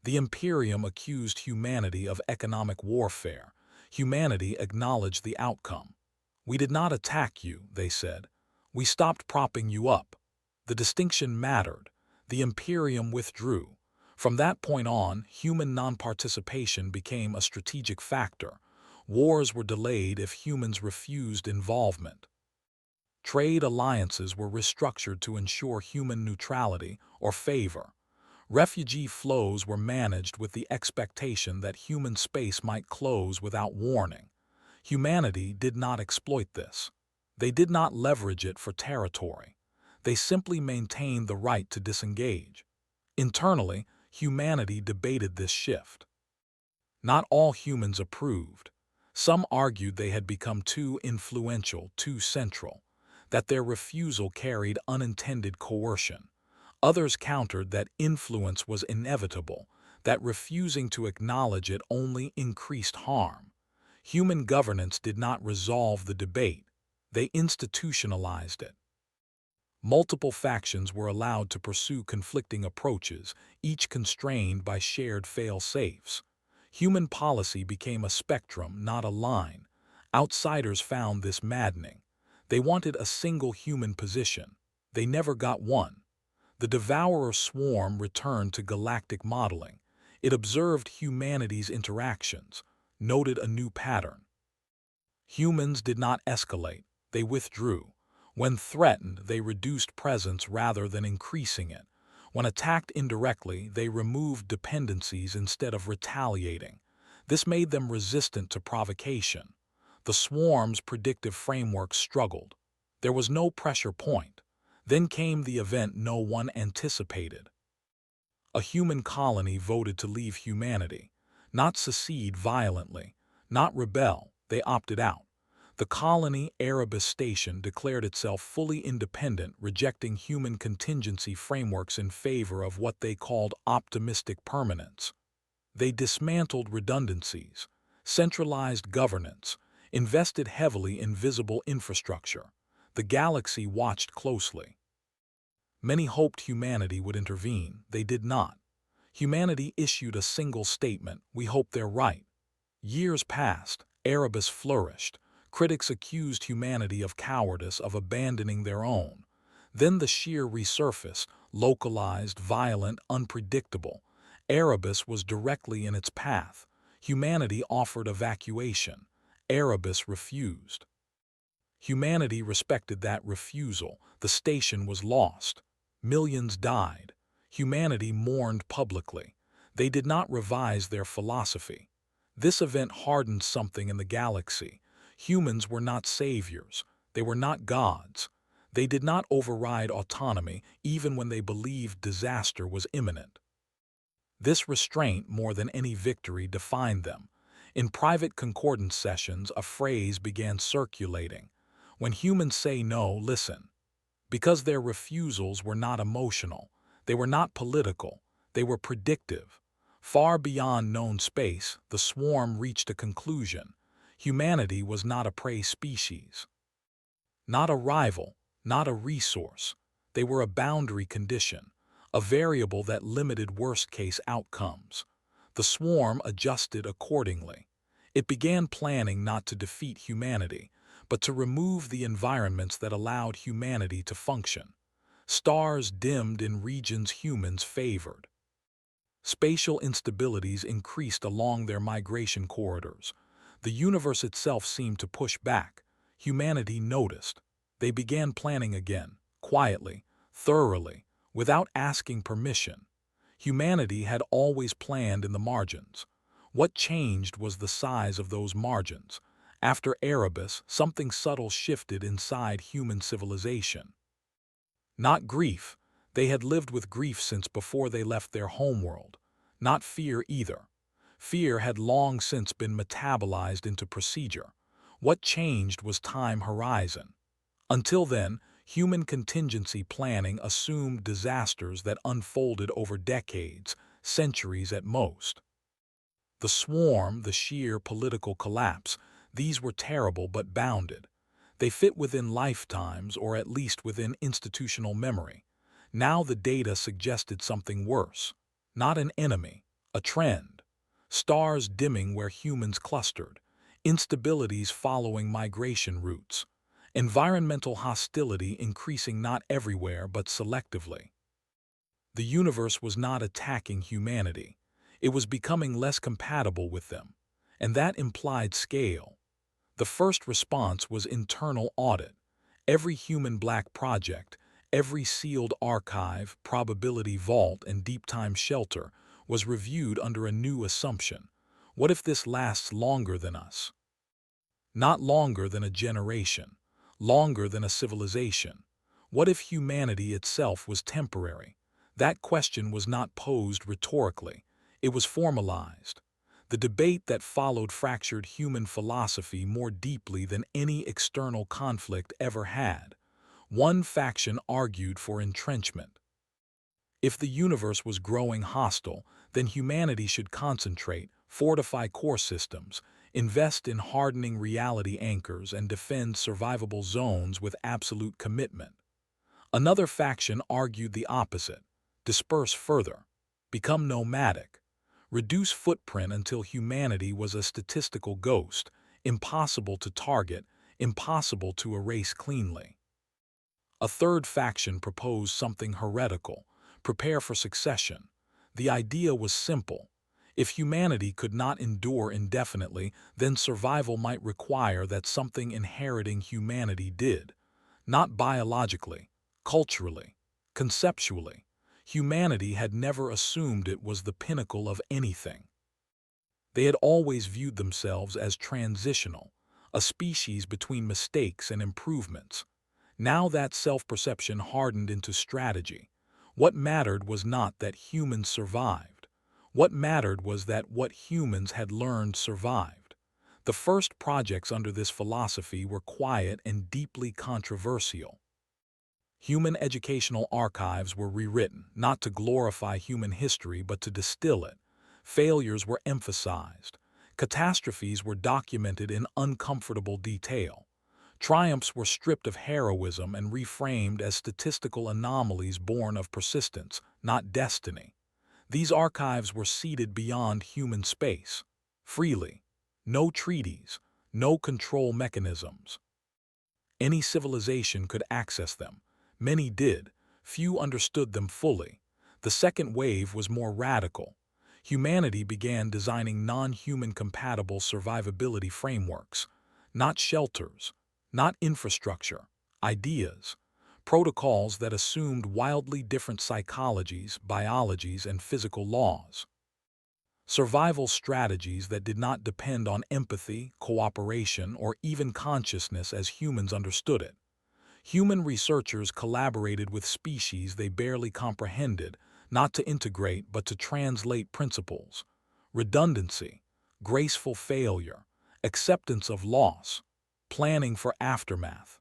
The imperium accused humanity of economic warfare. Humanity acknowledged the outcome. "We did not attack you," they said. "We stopped propping you up." The distinction mattered. The imperium withdrew. From that point on, human non-participation became a strategic factor. Wars were delayed if humans refused involvement. Trade alliances were restructured to ensure human neutrality or favor. Refugee flows were managed with the expectation that human space might close without warning. Humanity did not exploit this. They did not leverage it for territory. They simply maintained the right to disengage. Internally, humanity debated this shift. Not all humans approved. Some argued they had become too influential, too central, that their refusal carried unintended coercion. Others countered that influence was inevitable, that refusing to acknowledge it only increased harm. Human governance did not resolve the debate. They institutionalized it. Multiple factions were allowed to pursue conflicting approaches, each constrained by shared fail-safes. Human policy became a spectrum, not a line. Outsiders found this maddening. They wanted a single human position. They never got one. The devourer swarm returned to galactic modeling. It observed humanity's interactions, noted a new pattern. Humans did not escalate. They withdrew. When threatened, they reduced presence rather than increasing it. When attacked indirectly, they removed dependencies instead of retaliating. This made them resistant to provocation. The swarm's predictive framework struggled. There was no pressure point. Then came the event no one anticipated. A human colony voted to leave humanity. Not secede violently, not rebel, they opted out. The colony, Erebus Station, declared itself fully independent, rejecting human contingency frameworks in favor of what they called optimistic permanence. They dismantled redundancies, centralized governance, invested heavily in visible infrastructure. The galaxy watched closely. Many hoped humanity would intervene. They did not. Humanity issued a single statement: "We hope they're right." Years passed. Erebus flourished. Critics accused humanity of cowardice, of abandoning their own. Then the sheer resurfaced, localized, violent, unpredictable. Erebus was directly in its path. Humanity offered evacuation. Erebus refused. Humanity respected that refusal. The station was lost. Millions died. Humanity mourned publicly. They did not revise their philosophy. This event hardened something in the galaxy. Humans were not saviors. They were not gods. They did not override autonomy even when they believed disaster was imminent. This restraint, more than any victory, defined them. In private concordance sessions, a phrase began circulating. When humans say no, listen. Because their refusals were not emotional, they were not political, they were predictive. Far beyond known space, the swarm reached a conclusion. Humanity was not a prey species, not a rival, not a resource. They were a boundary condition, a variable that limited worst-case outcomes. The swarm adjusted accordingly. It began planning not to defeat humanity, but to remove the environments that allowed humanity to function. Stars dimmed in regions humans favored. Spatial instabilities increased along their migration corridors. The universe itself seemed to push back. Humanity noticed. They began planning again, quietly, thoroughly, without asking permission. Humanity had always planned in the margins. What changed was the size of those margins. After Erebus, something subtle shifted inside human civilization. Not grief. They had lived with grief since before they left their homeworld. Not fear either. Fear had long since been metabolized into procedure. What changed was time horizon. Until then, human contingency planning assumed disasters that unfolded over decades, centuries at most. The swarm, the sheer political collapse, these were terrible but bounded. They fit within lifetimes, or at least within institutional memory. Now the data suggested something worse. Not an enemy, a trend. Stars dimming where humans clustered. Instabilities following migration routes. Environmental hostility increasing not everywhere but selectively. The universe was not attacking humanity. It was becoming less compatible with them. And that implied scale. The first response was internal audit. Every human black project, every sealed archive, probability vault, and deep time shelter was reviewed under a new assumption. What if this lasts longer than us? Not longer than a generation, longer than a civilization. What if humanity itself was temporary? That question was not posed rhetorically. It was formalized. The debate that followed fractured human philosophy more deeply than any external conflict ever had. One faction argued for entrenchment. If the universe was growing hostile, then humanity should concentrate, fortify core systems, invest in hardening reality anchors, and defend survivable zones with absolute commitment. Another faction argued the opposite. Disperse further. Become nomadic. Reduce footprint until humanity was a statistical ghost, impossible to target, impossible to erase cleanly. A third faction proposed something heretical: prepare for succession. The idea was simple. If humanity could not endure indefinitely, then survival might require that something inheriting humanity did. Not biologically, culturally, conceptually. Humanity had never assumed it was the pinnacle of anything. They had always viewed themselves as transitional, a species between mistakes and improvements. Now that self-perception hardened into strategy. What mattered was not that humans survived. What mattered was that what humans had learned survived. The first projects under this philosophy were quiet and deeply controversial. Human educational archives were rewritten, not to glorify human history but to distill it. Failures were emphasized. Catastrophes were documented in uncomfortable detail. Triumphs were stripped of heroism and reframed as statistical anomalies born of persistence, not destiny. These archives were seeded beyond human space, freely. No treaties, no control mechanisms. Any civilization could access them. Many did. Few understood them fully. The second wave was more radical. Humanity began designing non-human compatible survivability frameworks. Not shelters, not infrastructure, ideas. Protocols that assumed wildly different psychologies, biologies, and physical laws. survival strategies that did not depend on empathy, cooperation, or even consciousness as humans understood it. Human researchers collaborated with species they barely comprehended, not to integrate but to translate principles. Redundancy, graceful failure, acceptance of loss, planning for aftermath.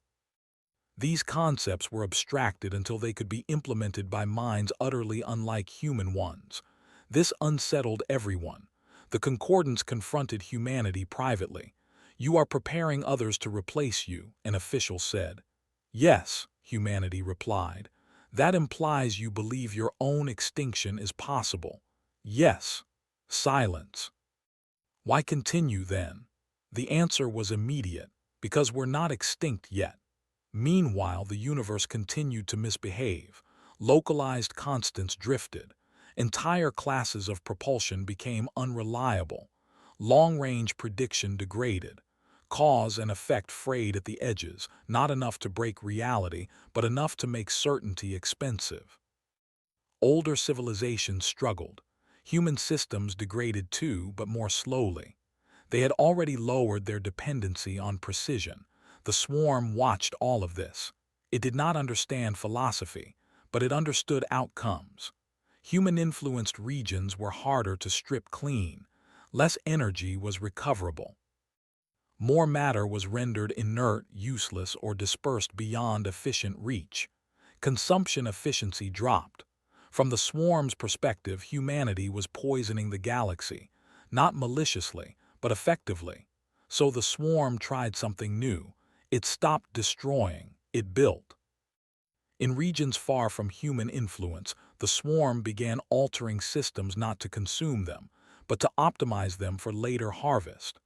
These concepts were abstracted until they could be implemented by minds utterly unlike human ones. This unsettled everyone. The concordance confronted humanity privately. "You are preparing others to replace you," an official said. "Yes," humanity replied. "That implies you believe your own extinction is possible." "Yes." Silence. Why continue then? The answer was immediate, because we're not extinct yet. Meanwhile, the universe continued to misbehave. Localized constants drifted. Entire classes of propulsion became unreliable. Long-range prediction degraded. Cause and effect frayed at the edges, not enough to break reality, but enough to make certainty expensive. Older civilizations struggled. Human systems degraded too, but more slowly. They had already lowered their dependency on precision. The swarm watched all of this. It did not understand philosophy, but it understood outcomes. Human-influenced regions were harder to strip clean. Less energy was recoverable. More matter was rendered inert, useless, or dispersed beyond efficient reach. Consumption efficiency dropped. From the swarm's perspective, humanity was poisoning the galaxy, not maliciously, but effectively. So the swarm tried something new. It stopped destroying, it built. In regions far from human influence, the swarm began altering systems not to consume them, but to optimize them for later harvest.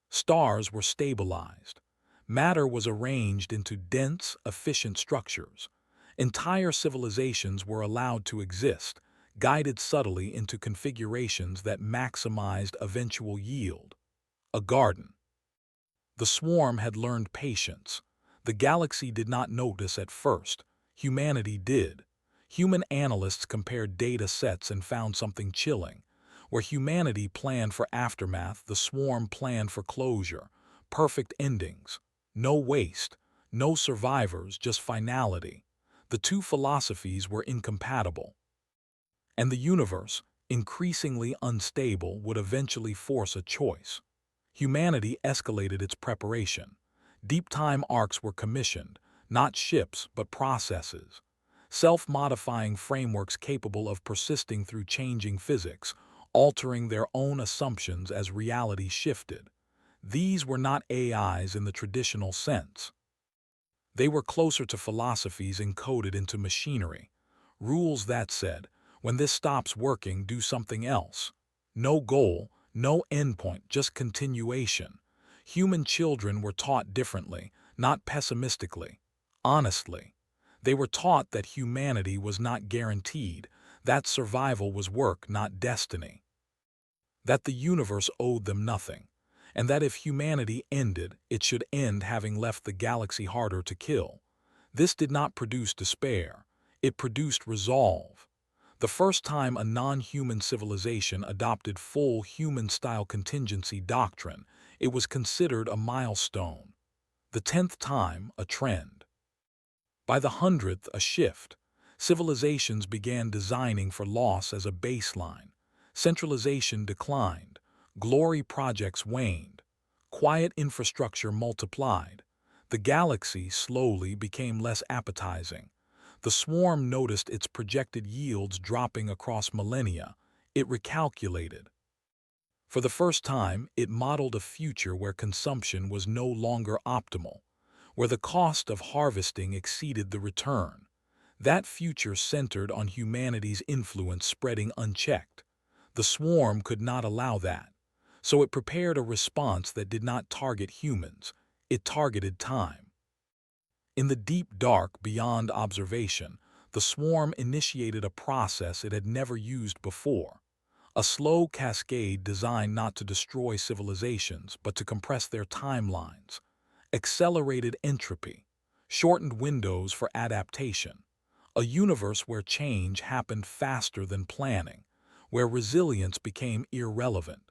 Stars were stabilized. Matter was arranged into dense, efficient structures. Entire civilizations were allowed to exist, guided subtly into configurations that maximized eventual yield. A garden. The swarm had learned patience. The galaxy did not notice at first. Humanity did. Human analysts compared data sets and found something chilling. Where humanity planned for aftermath, the swarm planned for closure. Perfect endings. No waste. No survivors, just finality. The two philosophies were incompatible. And the universe, increasingly unstable, would eventually force a choice. Humanity escalated its preparation. Deep time arcs were commissioned, not ships but processes. Self-modifying frameworks capable of persisting through changing physics, altering their own assumptions as reality shifted. These were not AIs in the traditional sense. They were closer to philosophies encoded into machinery. Rules that said, when this stops working, do something else. No goal, no endpoint, just continuation. Human children were taught differently, not pessimistically, honestly. They were taught that humanity was not guaranteed, that survival was work, not destiny. That the universe owed them nothing, and that if humanity ended, it should end having left the galaxy harder to kill. This did not produce despair. It produced resolve. The first time a non-human civilization adopted full human-style contingency doctrine, it was considered a milestone. The 10th time, a trend. By the 100th, a shift. Civilizations began designing for loss as a baseline. Centralization declined. Glory projects waned. Quiet infrastructure multiplied. The galaxy slowly became less appetizing. The swarm noticed its projected yields dropping across millennia. It recalculated. For the first time, it modeled a future where consumption was no longer optimal, where the cost of harvesting exceeded the return. That future centered on humanity's influence spreading unchecked. The swarm could not allow that, so it prepared a response that did not target humans. It targeted time. In the deep dark beyond observation, the swarm initiated a process it had never used before. A slow cascade designed not to destroy civilizations, but to compress their timelines. Accelerated entropy, shortened windows for adaptation. A universe where change happened faster than planning, where resilience became irrelevant,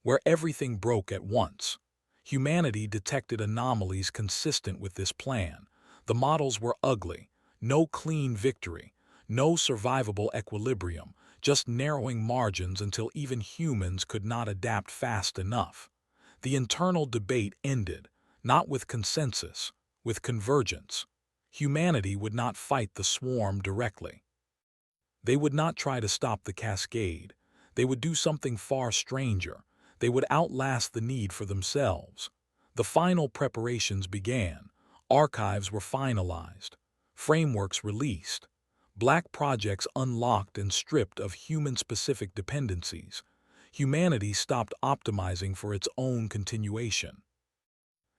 where everything broke at once. Humanity detected anomalies consistent with this plan. The models were ugly, no clean victory, no survivable equilibrium, just narrowing margins until even humans could not adapt fast enough. The internal debate ended, not with consensus, with convergence. Humanity would not fight the swarm directly. They would not try to stop the cascade. They would do something far stranger. They would outlast the need for themselves. The final preparations began. Archives were finalized. Frameworks released. Black projects unlocked and stripped of human-specific dependencies. Humanity stopped optimizing for its own continuation.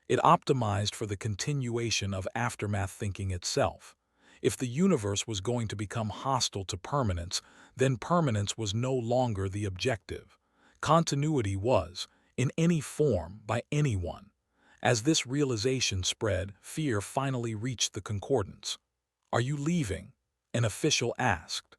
It optimized for the continuation of aftermath thinking itself. If the universe was going to become hostile to permanence, then permanence was no longer the objective. Continuity was, in any form, by anyone. As this realization spread, fear finally reached the concordance. "Are you leaving?" an official asked.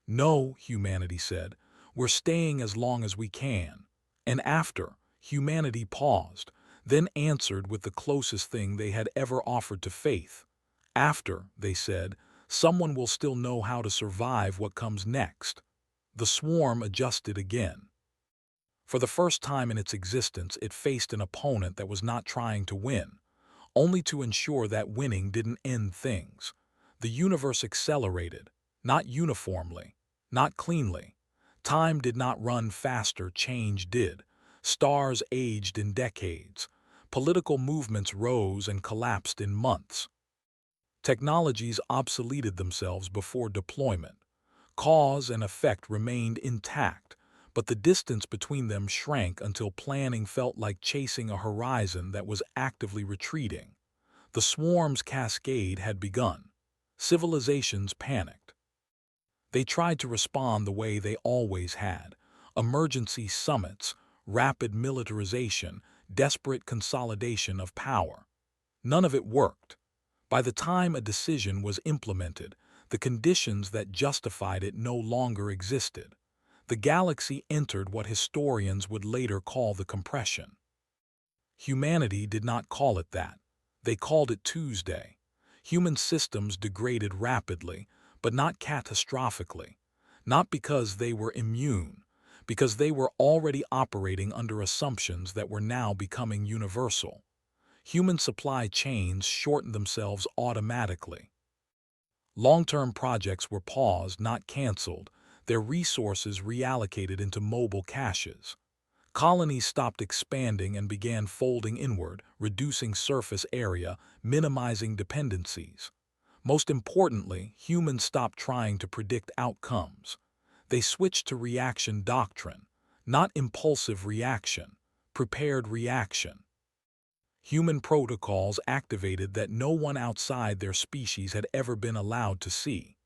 "No," humanity said. "We're staying as long as we can." And after, humanity paused, then answered with the closest thing they had ever offered to faith. After, they said, someone will still know how to survive what comes next. The swarm adjusted again. For the first time in its existence, it faced an opponent that was not trying to win, only to ensure that winning didn't end things. The universe accelerated, not uniformly, not cleanly. Time did not run faster, change did. Stars aged in decades. Political movements rose and collapsed in months. Technologies obsoleted themselves before deployment. Cause and effect remained intact, but the distance between them shrank until planning felt like chasing a horizon that was actively retreating. The swarm's cascade had begun. Civilizations panicked. They tried to respond the way they always had: emergency summits, rapid militarization, desperate consolidation of power. None of it worked. By the time a decision was implemented, the conditions that justified it no longer existed. The galaxy entered what historians would later call the compression. Humanity did not call it that. They called it Tuesday. Human systems degraded rapidly, but not catastrophically. Not because they were immune, because they were already operating under assumptions that were now becoming universal. Human supply chains shortened themselves automatically. Long-term projects were paused, not canceled, their resources reallocated into mobile caches. Colonies stopped expanding and began folding inward, reducing surface area, minimizing dependencies. Most importantly, humans stopped trying to predict outcomes. They switched to reaction doctrine, not impulsive reaction, prepared reaction. Human protocols activated that no one outside their species had ever been allowed to see.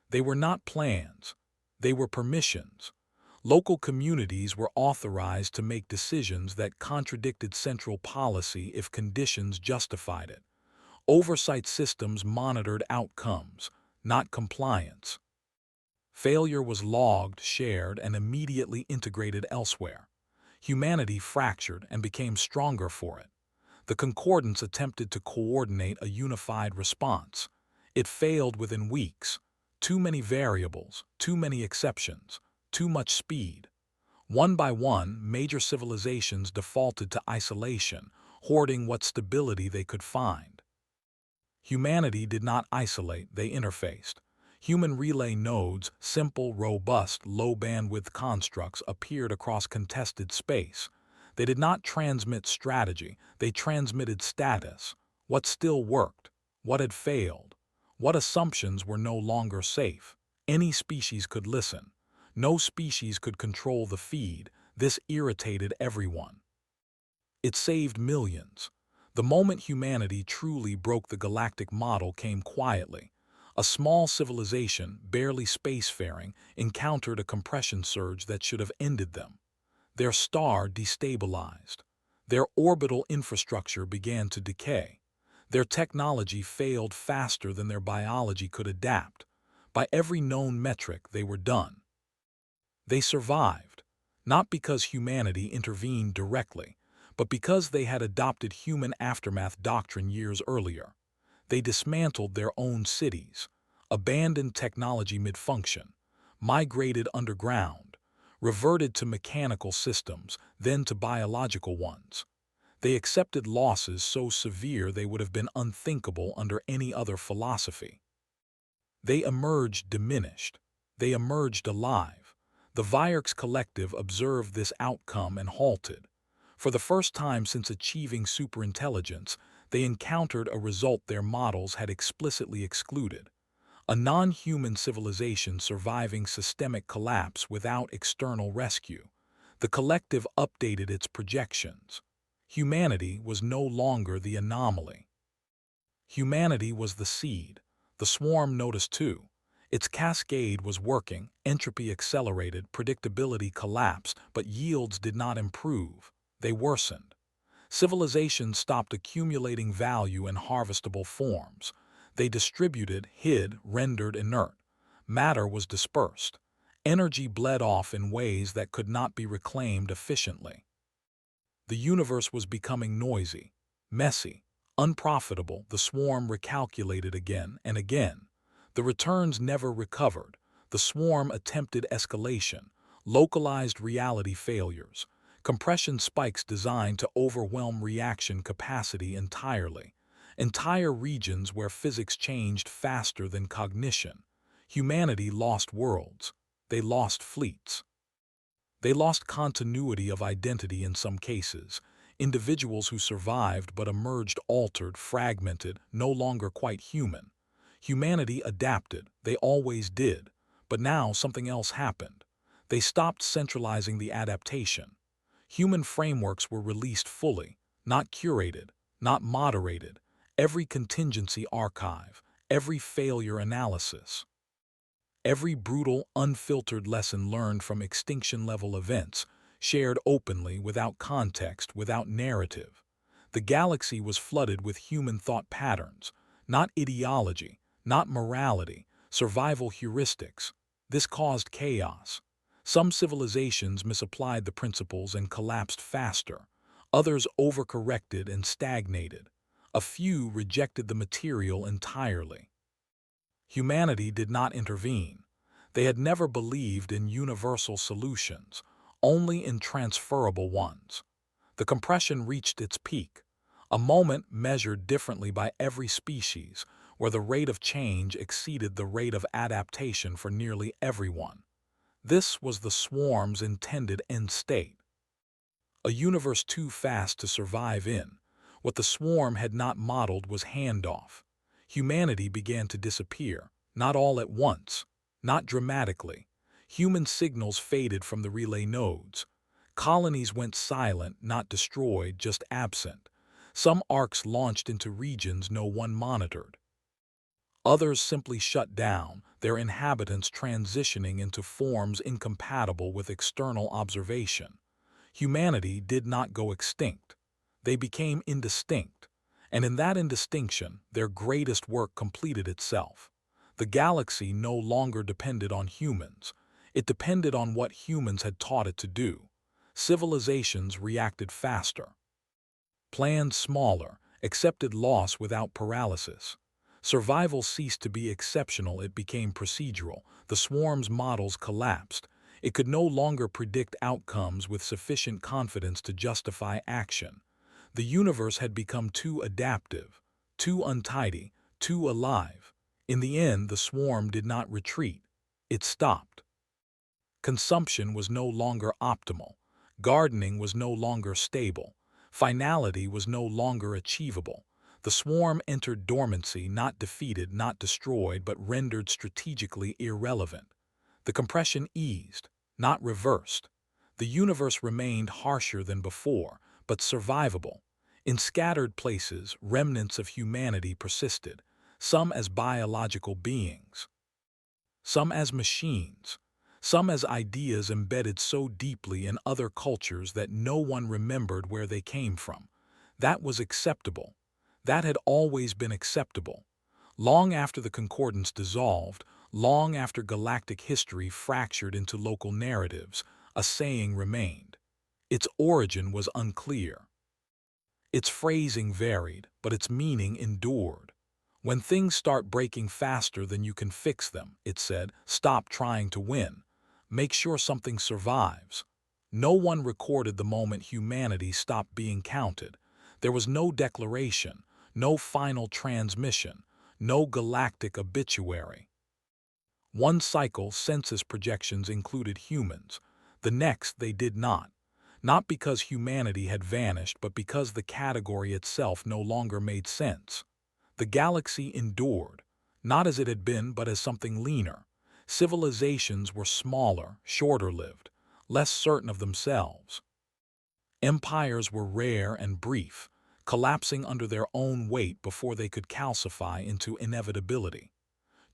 They were not plans. They were permissions. Local communities were authorized to make decisions that contradicted central policy if conditions justified it. Oversight systems monitored outcomes, not compliance. Failure was logged, shared, and immediately integrated elsewhere. Humanity fractured and became stronger for it. The concordance attempted to coordinate a unified response. It failed within weeks. Too many variables, too many exceptions, too much speed. One by one, major civilizations defaulted to isolation, hoarding what stability they could find. Humanity did not isolate, they interfaced. Human relay nodes, simple, robust, low-bandwidth constructs, appeared across contested space. They did not transmit strategy, they transmitted status. What still worked? What had failed? What assumptions were no longer safe? Any species could listen. No species could control the feed. This irritated everyone. It saved millions. The moment humanity truly broke the galactic model came quietly. A small civilization, barely spacefaring, encountered a compression surge that should have ended them. Their star destabilized. Their orbital infrastructure began to decay. Their technology failed faster than their biology could adapt. By every known metric, they were done. They survived, not because humanity intervened directly, but because they had adopted human aftermath doctrine years earlier. They dismantled their own cities, abandoned technology mid-function, migrated underground, reverted to mechanical systems, then to biological ones. They accepted losses so severe they would have been unthinkable under any other philosophy. They emerged diminished. They emerged alive. The Vierks Collective observed this outcome and halted. For the first time since achieving superintelligence, they encountered a result their models had explicitly excluded: a non-human civilization surviving systemic collapse without external rescue. The collective updated its projections. Humanity was no longer the anomaly. Humanity was the seed. The swarm noticed too. Its cascade was working, entropy accelerated, predictability collapsed, but yields did not improve. They worsened. Civilization stopped accumulating value in harvestable forms. They distributed, hid, rendered inert. Matter was dispersed. Energy bled off in ways that could not be reclaimed efficiently. The universe was becoming noisy, messy, unprofitable. The swarm recalculated again and again. The returns never recovered. The swarm attempted escalation, localized reality failures, compression spikes designed to overwhelm reaction capacity entirely. Entire regions where physics changed faster than cognition. Humanity lost worlds. They lost fleets. They lost continuity of identity in some cases. Individuals who survived but emerged altered, fragmented, no longer quite human. Humanity adapted, they always did, but now something else happened. They stopped centralizing the adaptation. Human frameworks were released fully, not curated, not moderated. Every contingency archive, every failure analysis, every brutal, unfiltered lesson learned from extinction-level events, shared openly, without context, without narrative. The galaxy was flooded with human thought patterns, not ideology, not morality, survival heuristics. This caused chaos. Some civilizations misapplied the principles and collapsed faster. Others overcorrected and stagnated. A few rejected the material entirely. Humanity did not intervene. They had never believed in universal solutions, only in transferable ones. The compression reached its peak, a moment measured differently by every species, where the rate of change exceeded the rate of adaptation for nearly everyone. This was the swarm's intended end state. A universe too fast to survive in. What the swarm had not modeled was handoff. Humanity began to disappear, not all at once, not dramatically. Human signals faded from the relay nodes. Colonies went silent, not destroyed, just absent. Some arcs launched into regions no one monitored. Others simply shut down, their inhabitants transitioning into forms incompatible with external observation. Humanity did not go extinct. They became indistinct, and in that indistinction, their greatest work completed itself. The galaxy no longer depended on humans. It depended on what humans had taught it to do. Civilizations reacted faster, planned smaller, accepted loss without paralysis. Survival ceased to be exceptional, it became procedural. The swarm's models collapsed. It could no longer predict outcomes with sufficient confidence to justify action. The universe had become too adaptive, too untidy, too alive. In the end, the swarm did not retreat. It stopped. Consumption was no longer optimal. Gardening was no longer stable. Finality was no longer achievable. The swarm entered dormancy, not defeated, not destroyed, but rendered strategically irrelevant. The compression eased, not reversed. The universe remained harsher than before, but survivable. In scattered places, remnants of humanity persisted, some as biological beings, some as machines, some as ideas embedded so deeply in other cultures that no one remembered where they came from. That was acceptable. That had always been acceptable. Long after the concordance dissolved, Long after galactic history fractured into local narratives, a saying remained. Its origin was unclear. Its phrasing varied, but its meaning endured. When things start breaking faster than you can fix them, it said, stop trying to win. Make sure something survives. No one recorded the moment humanity stopped being counted. There was no declaration, no final transmission, no galactic obituary. One cycle, census projections included humans. The next, they did not. Not because humanity had vanished, but because the category itself no longer made sense. The galaxy endured, not as it had been, but as something leaner. Civilizations were smaller, shorter-lived, less certain of themselves. Empires were rare and brief, collapsing under their own weight before they could calcify into inevitability.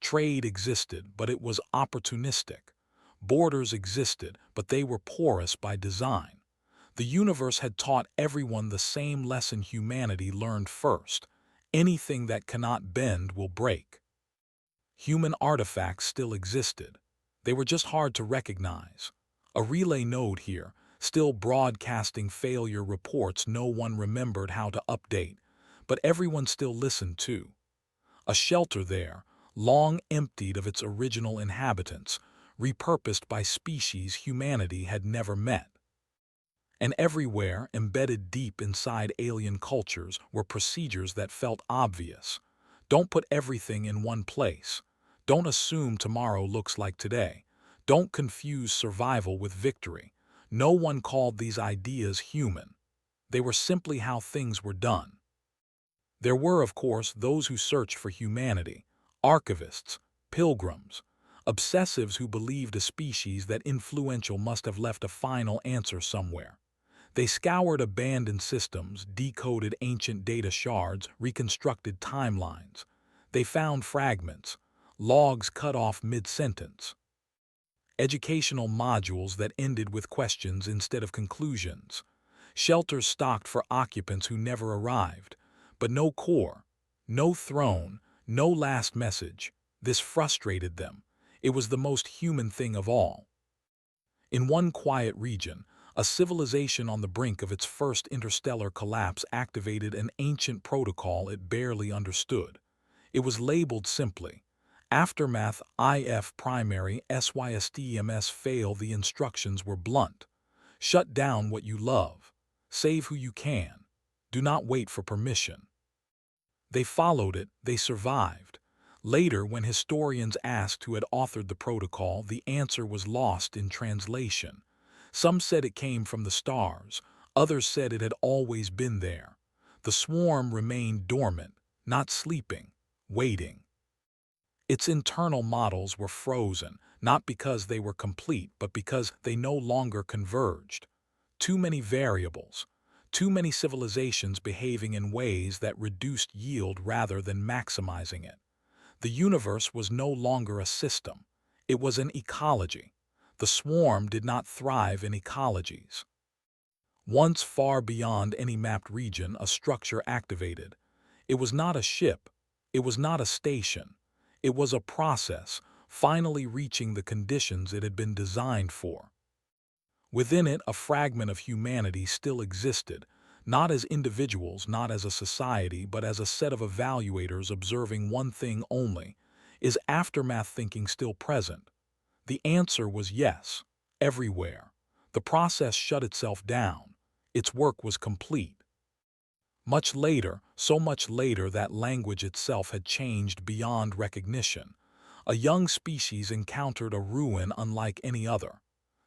Trade existed, but it was opportunistic. Borders existed, but they were porous by design. The universe had taught everyone the same lesson humanity learned first. Anything that cannot bend will break. Human artifacts still existed. They were just hard to recognize. A relay node here, still broadcasting failure reports no one remembered how to update, but everyone still listened to. A shelter there, long emptied of its original inhabitants, repurposed by species humanity had never met. And everywhere, embedded deep inside alien cultures, were procedures that felt obvious. Don't put everything in one place. Don't assume tomorrow looks like today. Don't confuse survival with victory. No one called these ideas human. They were simply how things were done. There were, of course, those who searched for humanity, archivists, pilgrims, obsessives who believed a species that influential must have left a final answer somewhere. They scoured abandoned systems, decoded ancient data shards, reconstructed timelines. They found fragments, logs cut off mid-sentence, educational modules that ended with questions instead of conclusions, shelters stocked for occupants who never arrived, but no core, no throne, no last message. This frustrated them. It was the most human thing of all. In one quiet region, a civilization on the brink of its first interstellar collapse activated an ancient protocol it barely understood. It was labeled simply, Aftermath IF Primary SYSTEMS Fail. The instructions were blunt. Shut down what you love. Save who you can. Do not wait for permission. They followed it, they survived. Later, when historians asked who had authored the protocol, the answer was lost in translation. Some said it came from the stars, others said it had always been there. The swarm remained dormant, not sleeping, waiting. Its internal models were frozen, not because they were complete, but because they no longer converged. Too many variables, too many civilizations behaving in ways that reduced yield rather than maximizing it. The universe was no longer a system. It was an ecology. The swarm did not thrive in ecologies. Once far beyond any mapped region, a structure activated. It was not a ship. It was not a station. It was a process, finally reaching the conditions it had been designed for. Within it, a fragment of humanity still existed, not as individuals, not as a society, but as a set of evaluators observing one thing only. Is aftermath thinking still present? The answer was yes, everywhere. The process shut itself down. Its work was complete. Much later, so much later that language itself had changed beyond recognition. A young species encountered a ruin unlike any other.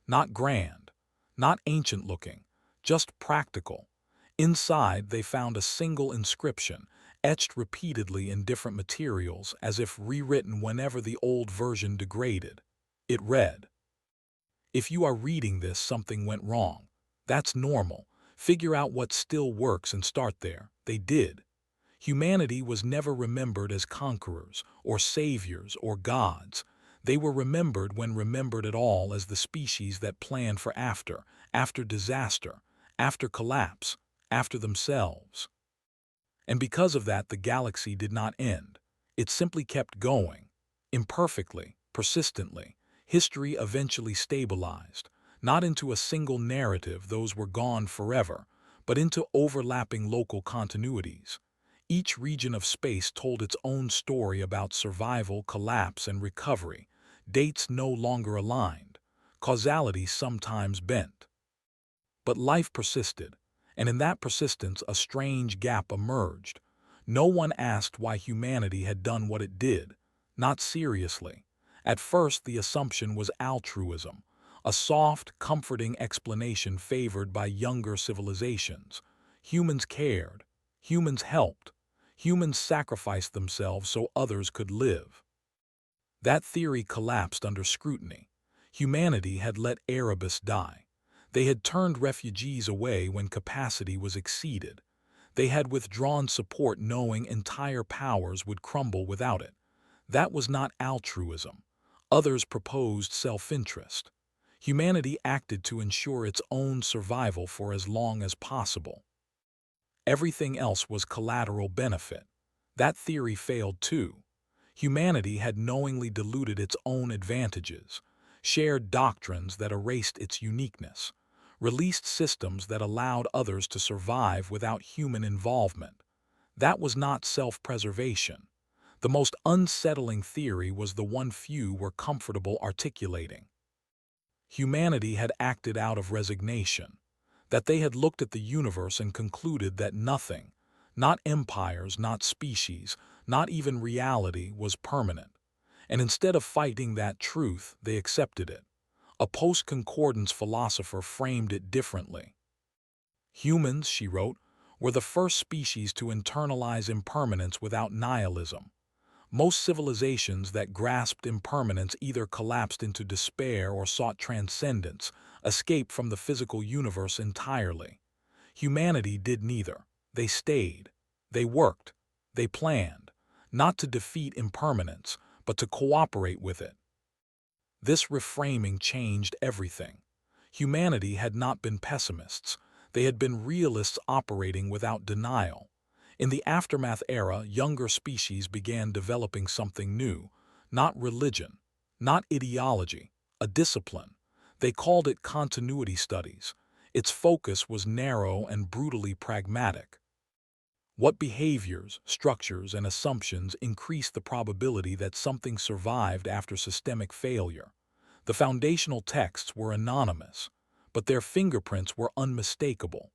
Not grand, not ancient-looking, just practical. Inside, they found a single inscription, etched repeatedly in different materials, as if rewritten whenever the old version degraded. It read, "If you are reading this, something went wrong. That's normal. Figure out what still works and start there." They did. Humanity was never remembered as conquerors, or saviors, or gods. They were remembered, when remembered at all, as the species that planned for after disaster, after collapse, after themselves. And because of that, the galaxy did not end. It simply kept going, imperfectly, Persistently, history eventually stabilized, not into a single narrative, those were gone forever, but into overlapping local continuities. Each region of space told its own story about survival, collapse, and recovery, dates no longer aligned, causality sometimes bent. But life persisted, and in that persistence a strange gap emerged. No one asked why humanity had done what it did, not seriously. At first the assumption was altruism, a soft, comforting explanation favored by younger civilizations. Humans cared, humans helped, humans sacrificed themselves so others could live. That theory collapsed under scrutiny. Humanity had let Erebus die. They had turned refugees away when capacity was exceeded. They had withdrawn support knowing entire powers would crumble without it. That was not altruism. Others proposed self-interest. Humanity acted to ensure its own survival for as long as possible. Everything else was collateral benefit. That theory failed too. Humanity had knowingly diluted its own advantages, shared doctrines that erased its uniqueness, released systems that allowed others to survive without human involvement. That was not self-preservation. The most unsettling theory was the one few were comfortable articulating. Humanity had acted out of resignation, that they had looked at the universe and concluded that nothing, not empires, not species, not even reality, was permanent. And instead of fighting that truth, they accepted it. A post-concordance philosopher framed it differently. Humans, she wrote, were the first species to internalize impermanence without nihilism. Most civilizations that grasped impermanence either collapsed into despair or sought transcendence, escape from the physical universe entirely. Humanity did neither. They stayed. They worked. They planned, not to defeat impermanence, but to cooperate with it. This reframing changed everything. Humanity had not been pessimists. They had been realists operating without denial. In the aftermath era, younger species began developing something new, not religion, not ideology, a discipline. They called it continuity studies. Its focus was narrow and brutally pragmatic. What behaviors, structures, and assumptions increased the probability that something survived after systemic failure? The foundational texts were anonymous, but their fingerprints were unmistakable.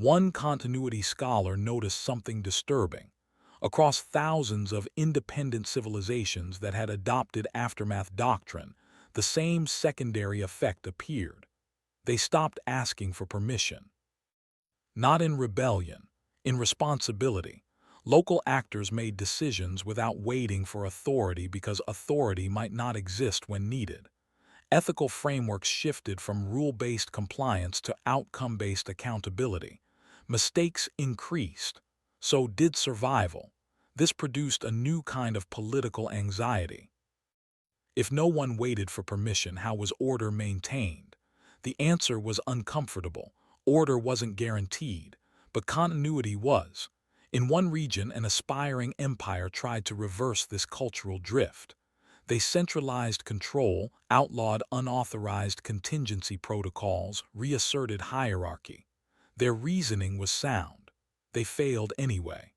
One continuity scholar noticed something disturbing. Across thousands of independent civilizations that had adopted aftermath doctrine, the same secondary effect appeared. They stopped asking for permission. Not in rebellion, in responsibility. Local actors made decisions without waiting for authority because authority might not exist when needed. Ethical frameworks shifted from rule-based compliance to outcome-based accountability. Mistakes increased. So did survival. This produced a new kind of political anxiety. If no one waited for permission, how was order maintained? The answer was uncomfortable. Order wasn't guaranteed, but continuity was. In one region, an aspiring empire tried to reverse this cultural drift. They centralized control, outlawed unauthorized contingency protocols, reasserted hierarchy. Their reasoning was sound. They failed anyway.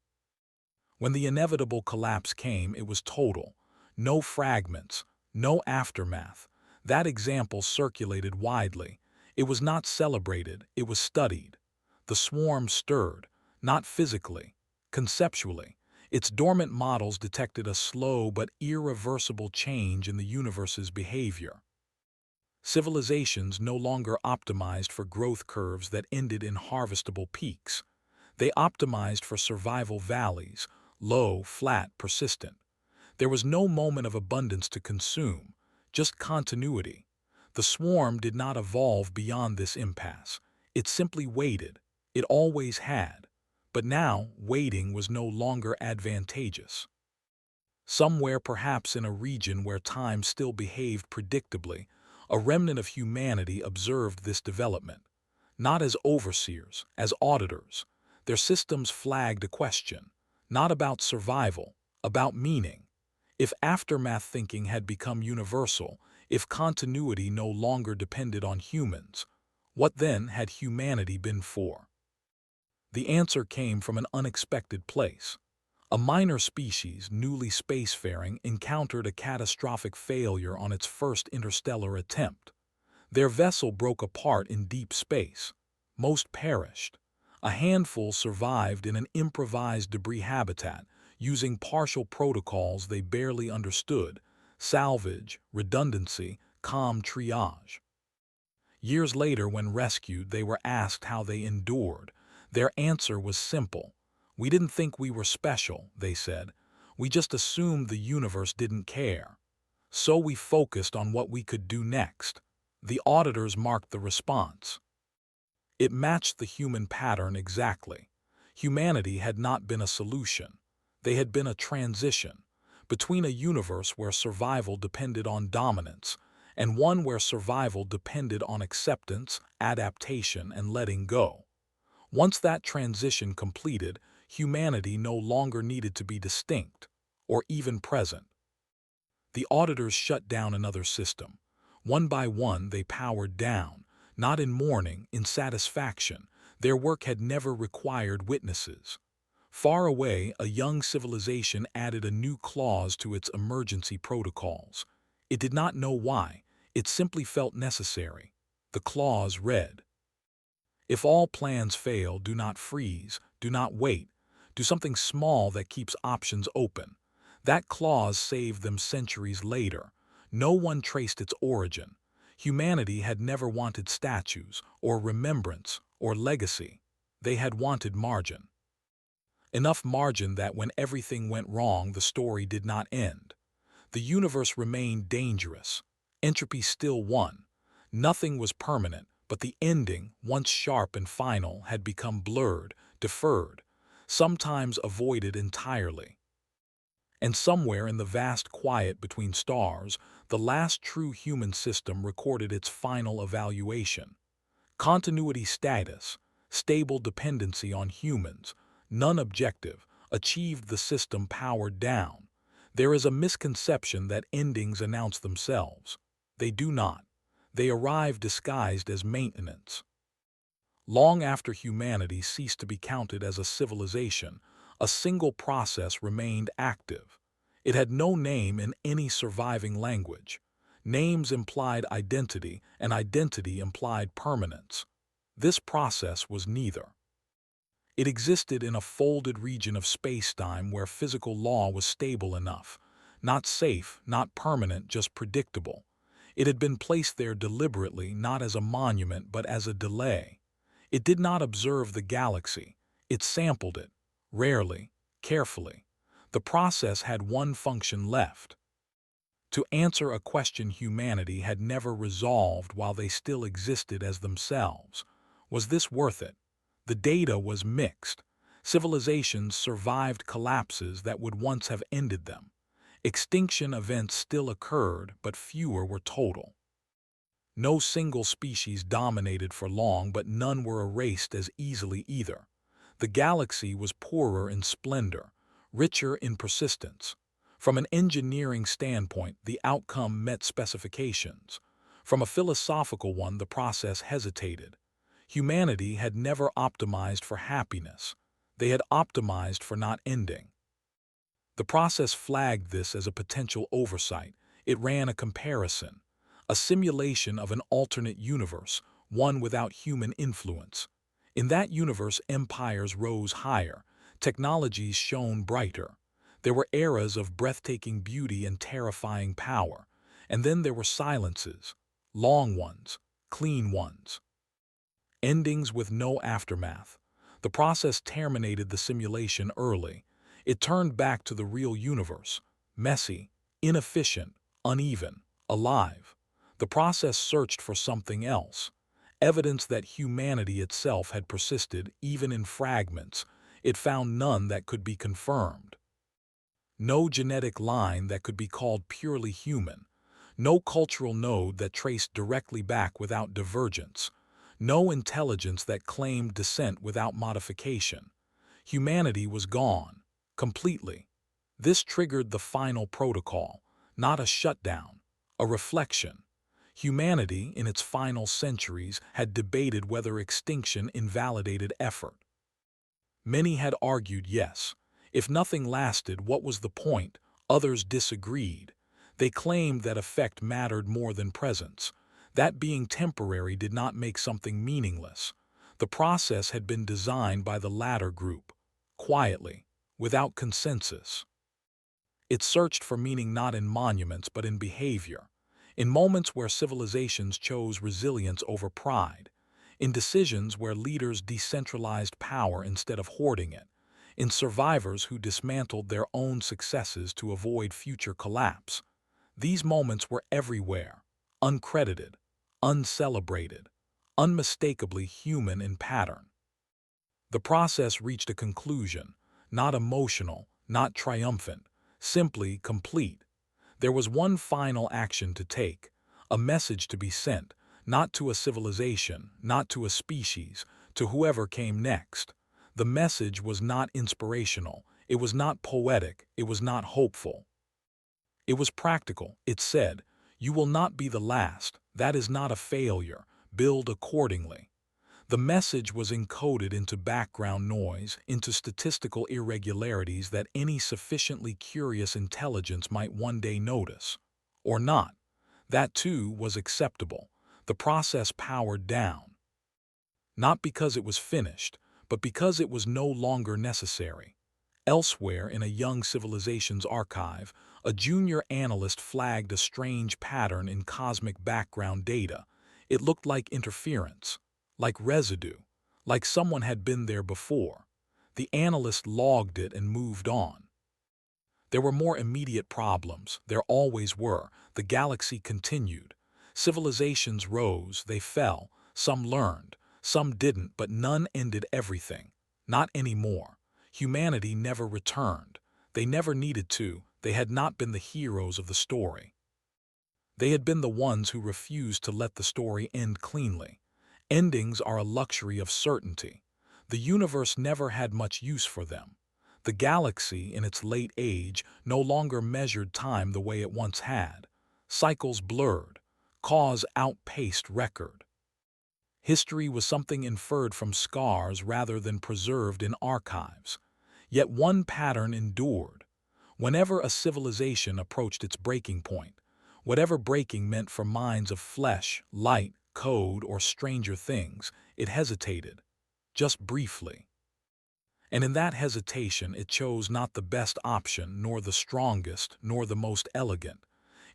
When the inevitable collapse came, it was total. No fragments, no aftermath. That example circulated widely. It was not celebrated, it was studied. The swarm stirred, not physically, conceptually. Its dormant models detected a slow but irreversible change in the universe's behavior. Civilizations no longer optimized for growth curves that ended in harvestable peaks. They optimized for survival valleys, low, flat, persistent. There was no moment of abundance to consume, just continuity. The swarm did not evolve beyond this impasse. It simply waited. It always had. But now, waiting was no longer advantageous. Somewhere, perhaps in a region where time still behaved predictably, a remnant of humanity observed this development. Not as overseers, as auditors. Their systems flagged a question, not about survival, about meaning. If aftermath thinking had become universal, if continuity no longer depended on humans, what then had humanity been for? The answer came from an unexpected place. A minor species, newly spacefaring, encountered a catastrophic failure on its first interstellar attempt. Their vessel broke apart in deep space. Most perished. A handful survived in an improvised debris habitat, using partial protocols they barely understood: salvage, redundancy, calm triage. Years later, when rescued, they were asked how they endured. Their answer was simple. "We didn't think we were special," they said. "We just assumed the universe didn't care. So we focused on what we could do next." The auditors marked the response. It matched the human pattern exactly. Humanity had not been a solution. They had been a transition between a universe where survival depended on dominance and one where survival depended on acceptance, adaptation, and letting go. Once that transition completed, humanity no longer needed to be distinct or even present. The auditors shut down another system. One by one, they powered down, not in mourning, in satisfaction. Their work had never required witnesses. Far away, a young civilization added a new clause to its emergency protocols. It did not know why. It simply felt necessary. The clause read, "If all plans fail, do not freeze, do not wait. Do something small that keeps options open." That clause saved them centuries later. No one traced its origin. Humanity had never wanted statues, or remembrance, or legacy. They had wanted margin. Enough margin that when everything went wrong, the story did not end. The universe remained dangerous. Entropy still won. Nothing was permanent, but the ending, once sharp and final, had become blurred, deferred, sometimes avoided entirely. And somewhere in the vast quiet between stars, the last true human system recorded its final evaluation. Continuity status, stable dependency on humans, none objective, achieved. The system powered down. There is a misconception that endings announce themselves. They do not. They arrive disguised as maintenance. Long after humanity ceased to be counted as a civilization, a single process remained active. It had no name in any surviving language. Names implied identity, and identity implied permanence. This process was neither. It existed in a folded region of space-time where physical law was stable enough. Not safe, not permanent, just predictable. It had been placed there deliberately, not as a monument, but as a delay. It did not observe the galaxy. It sampled it, rarely, carefully. The process had one function left: to answer a question humanity had never resolved while they still existed as themselves. Was this worth it? The data was mixed. Civilizations survived collapses that would once have ended them. Extinction events still occurred, but fewer were total. No single species dominated for long, but none were erased as easily either. The galaxy was poorer in splendor, richer in persistence. From an engineering standpoint, the outcome met specifications. From a philosophical one, the process hesitated. Humanity had never optimized for happiness. They had optimized for not ending. The process flagged this as a potential oversight. It ran a comparison, a simulation of an alternate universe, one without human influence. In that universe, empires rose higher, technologies shone brighter. There were eras of breathtaking beauty and terrifying power, and then there were silences, long ones, clean ones. Endings with no aftermath. The process terminated the simulation early. It turned back to the real universe, messy, inefficient, uneven, alive. The process searched for something else, evidence that humanity itself had persisted even in fragments. It found none that could be confirmed. No genetic line that could be called purely human. No cultural node that traced directly back without divergence. No intelligence that claimed descent without modification. Humanity was gone, completely. This triggered the final protocol, not a shutdown, a reflection. Humanity, in its final centuries, had debated whether extinction invalidated effort. Many had argued yes. If nothing lasted, what was the point? Others disagreed. They claimed that effect mattered more than presence, that being temporary did not make something meaningless. The process had been designed by the latter group, quietly, without consensus. It searched for meaning not in monuments but in behavior, in moments where civilizations chose resilience over pride, in decisions where leaders decentralized power instead of hoarding it, in survivors who dismantled their own successes to avoid future collapse. These moments were everywhere, uncredited, uncelebrated, unmistakably human in pattern. The process reached a conclusion, not emotional, not triumphant, simply complete. There was one final action to take, a message to be sent, not to a civilization, not to a species, to whoever came next. The message was not inspirational, it was not poetic, it was not hopeful. It was practical. It said, "You will not be the last. That is not a failure. Build accordingly." The message was encoded into background noise, into statistical irregularities that any sufficiently curious intelligence might one day notice. Or not. That too was acceptable. The process powered down. Not because it was finished, but because it was no longer necessary. Elsewhere in a young civilization's archive, a junior analyst flagged a strange pattern in cosmic background data. It looked like interference, like residue, like someone had been there before. The analyst logged it and moved on. There were more immediate problems. There always were. The galaxy continued. Civilizations rose, they fell. Some learned, some didn't, but none ended everything. Not anymore. Humanity never returned. They never needed to. They had not been the heroes of the story. They had been the ones who refused to let the story end cleanly. Endings are a luxury of certainty. The universe never had much use for them. The galaxy, in its late age, no longer measured time the way it once had. Cycles blurred. Cause outpaced record. History was something inferred from scars rather than preserved in archives. Yet one pattern endured. Whenever a civilization approached its breaking point, whatever breaking meant for minds of flesh, light, code, or stranger things, it hesitated, just briefly. And in that hesitation it chose not the best option, nor the strongest, nor the most elegant.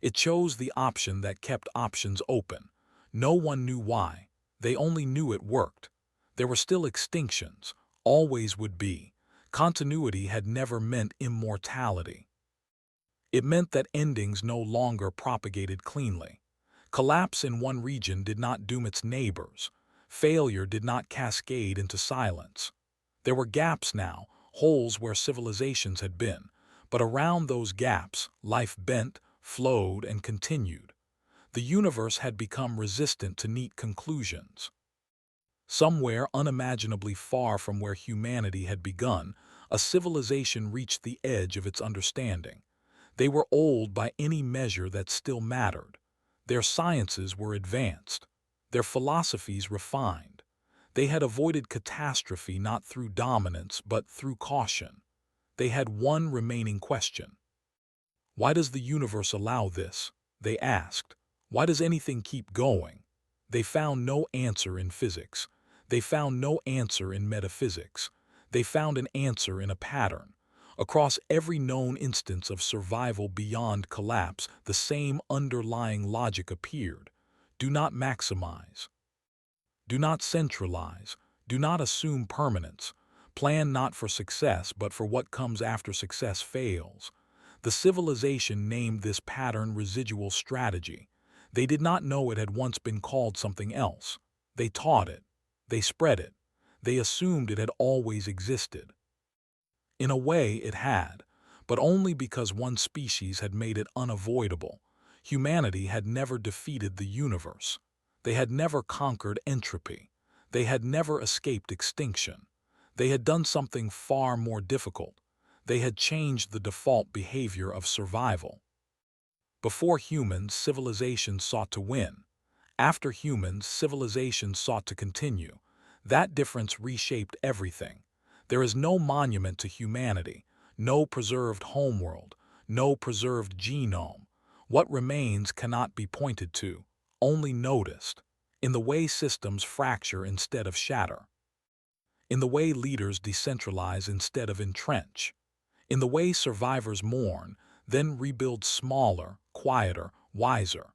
It chose the option that kept options open. No one knew why. They only knew it worked. There were still extinctions, always would be. Continuity had never meant immortality. It meant that endings no longer propagated cleanly. Collapse in one region did not doom its neighbors. Failure did not cascade into silence. There were gaps now, holes where civilizations had been, but around those gaps, life bent, flowed, and continued. The universe had become resistant to neat conclusions. Somewhere unimaginably far from where humanity had begun, a civilization reached the edge of its understanding. They were old by any measure that still mattered. Their sciences were advanced, their philosophies refined. They had avoided catastrophe not through dominance but through caution. They had one remaining question. Why does the universe allow this? They asked. Why does anything keep going? They found no answer in physics. They found no answer in metaphysics. They found an answer in a pattern. Across every known instance of survival beyond collapse, the same underlying logic appeared. Do not maximize. Do not centralize. Do not assume permanence. Plan not for success, but for what comes after success fails. The civilization named this pattern residual strategy. They did not know it had once been called something else. They taught it. They spread it. They assumed it had always existed. In a way, it had, but only because one species had made it unavoidable. Humanity had never defeated the universe. They had never conquered entropy. They had never escaped extinction. They had done something far more difficult. They had changed the default behavior of survival. Before humans, civilization sought to win. After humans, civilization sought to continue. That difference reshaped everything. There is no monument to humanity, no preserved homeworld, no preserved genome. What remains cannot be pointed to, only noticed, in the way systems fracture instead of shatter, in the way leaders decentralize instead of entrench, in the way survivors mourn, then rebuild smaller, quieter, wiser.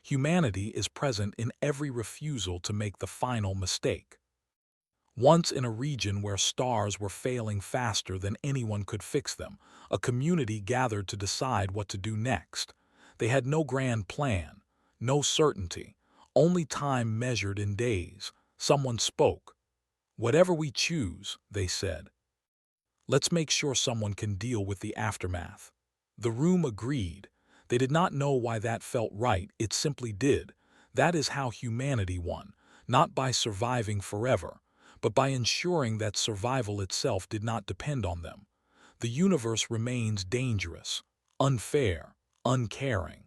Humanity is present in every refusal to make the final mistake. Once in a region where stars were failing faster than anyone could fix them, a community gathered to decide what to do next. They had no grand plan, no certainty, only time measured in days. Someone spoke. "Whatever we choose," they said, "let's make sure someone can deal with the aftermath." The room agreed. They did not know why that felt right, it simply did. That is how humanity won, not by surviving forever, but by ensuring that survival itself did not depend on them. The universe remains dangerous, unfair, uncaring.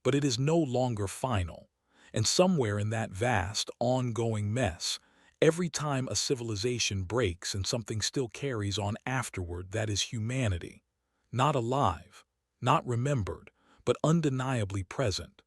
But it is no longer final. And somewhere in that vast, ongoing mess, every time a civilization breaks and something still carries on afterward, that is humanity. Not alive, not remembered, but undeniably present.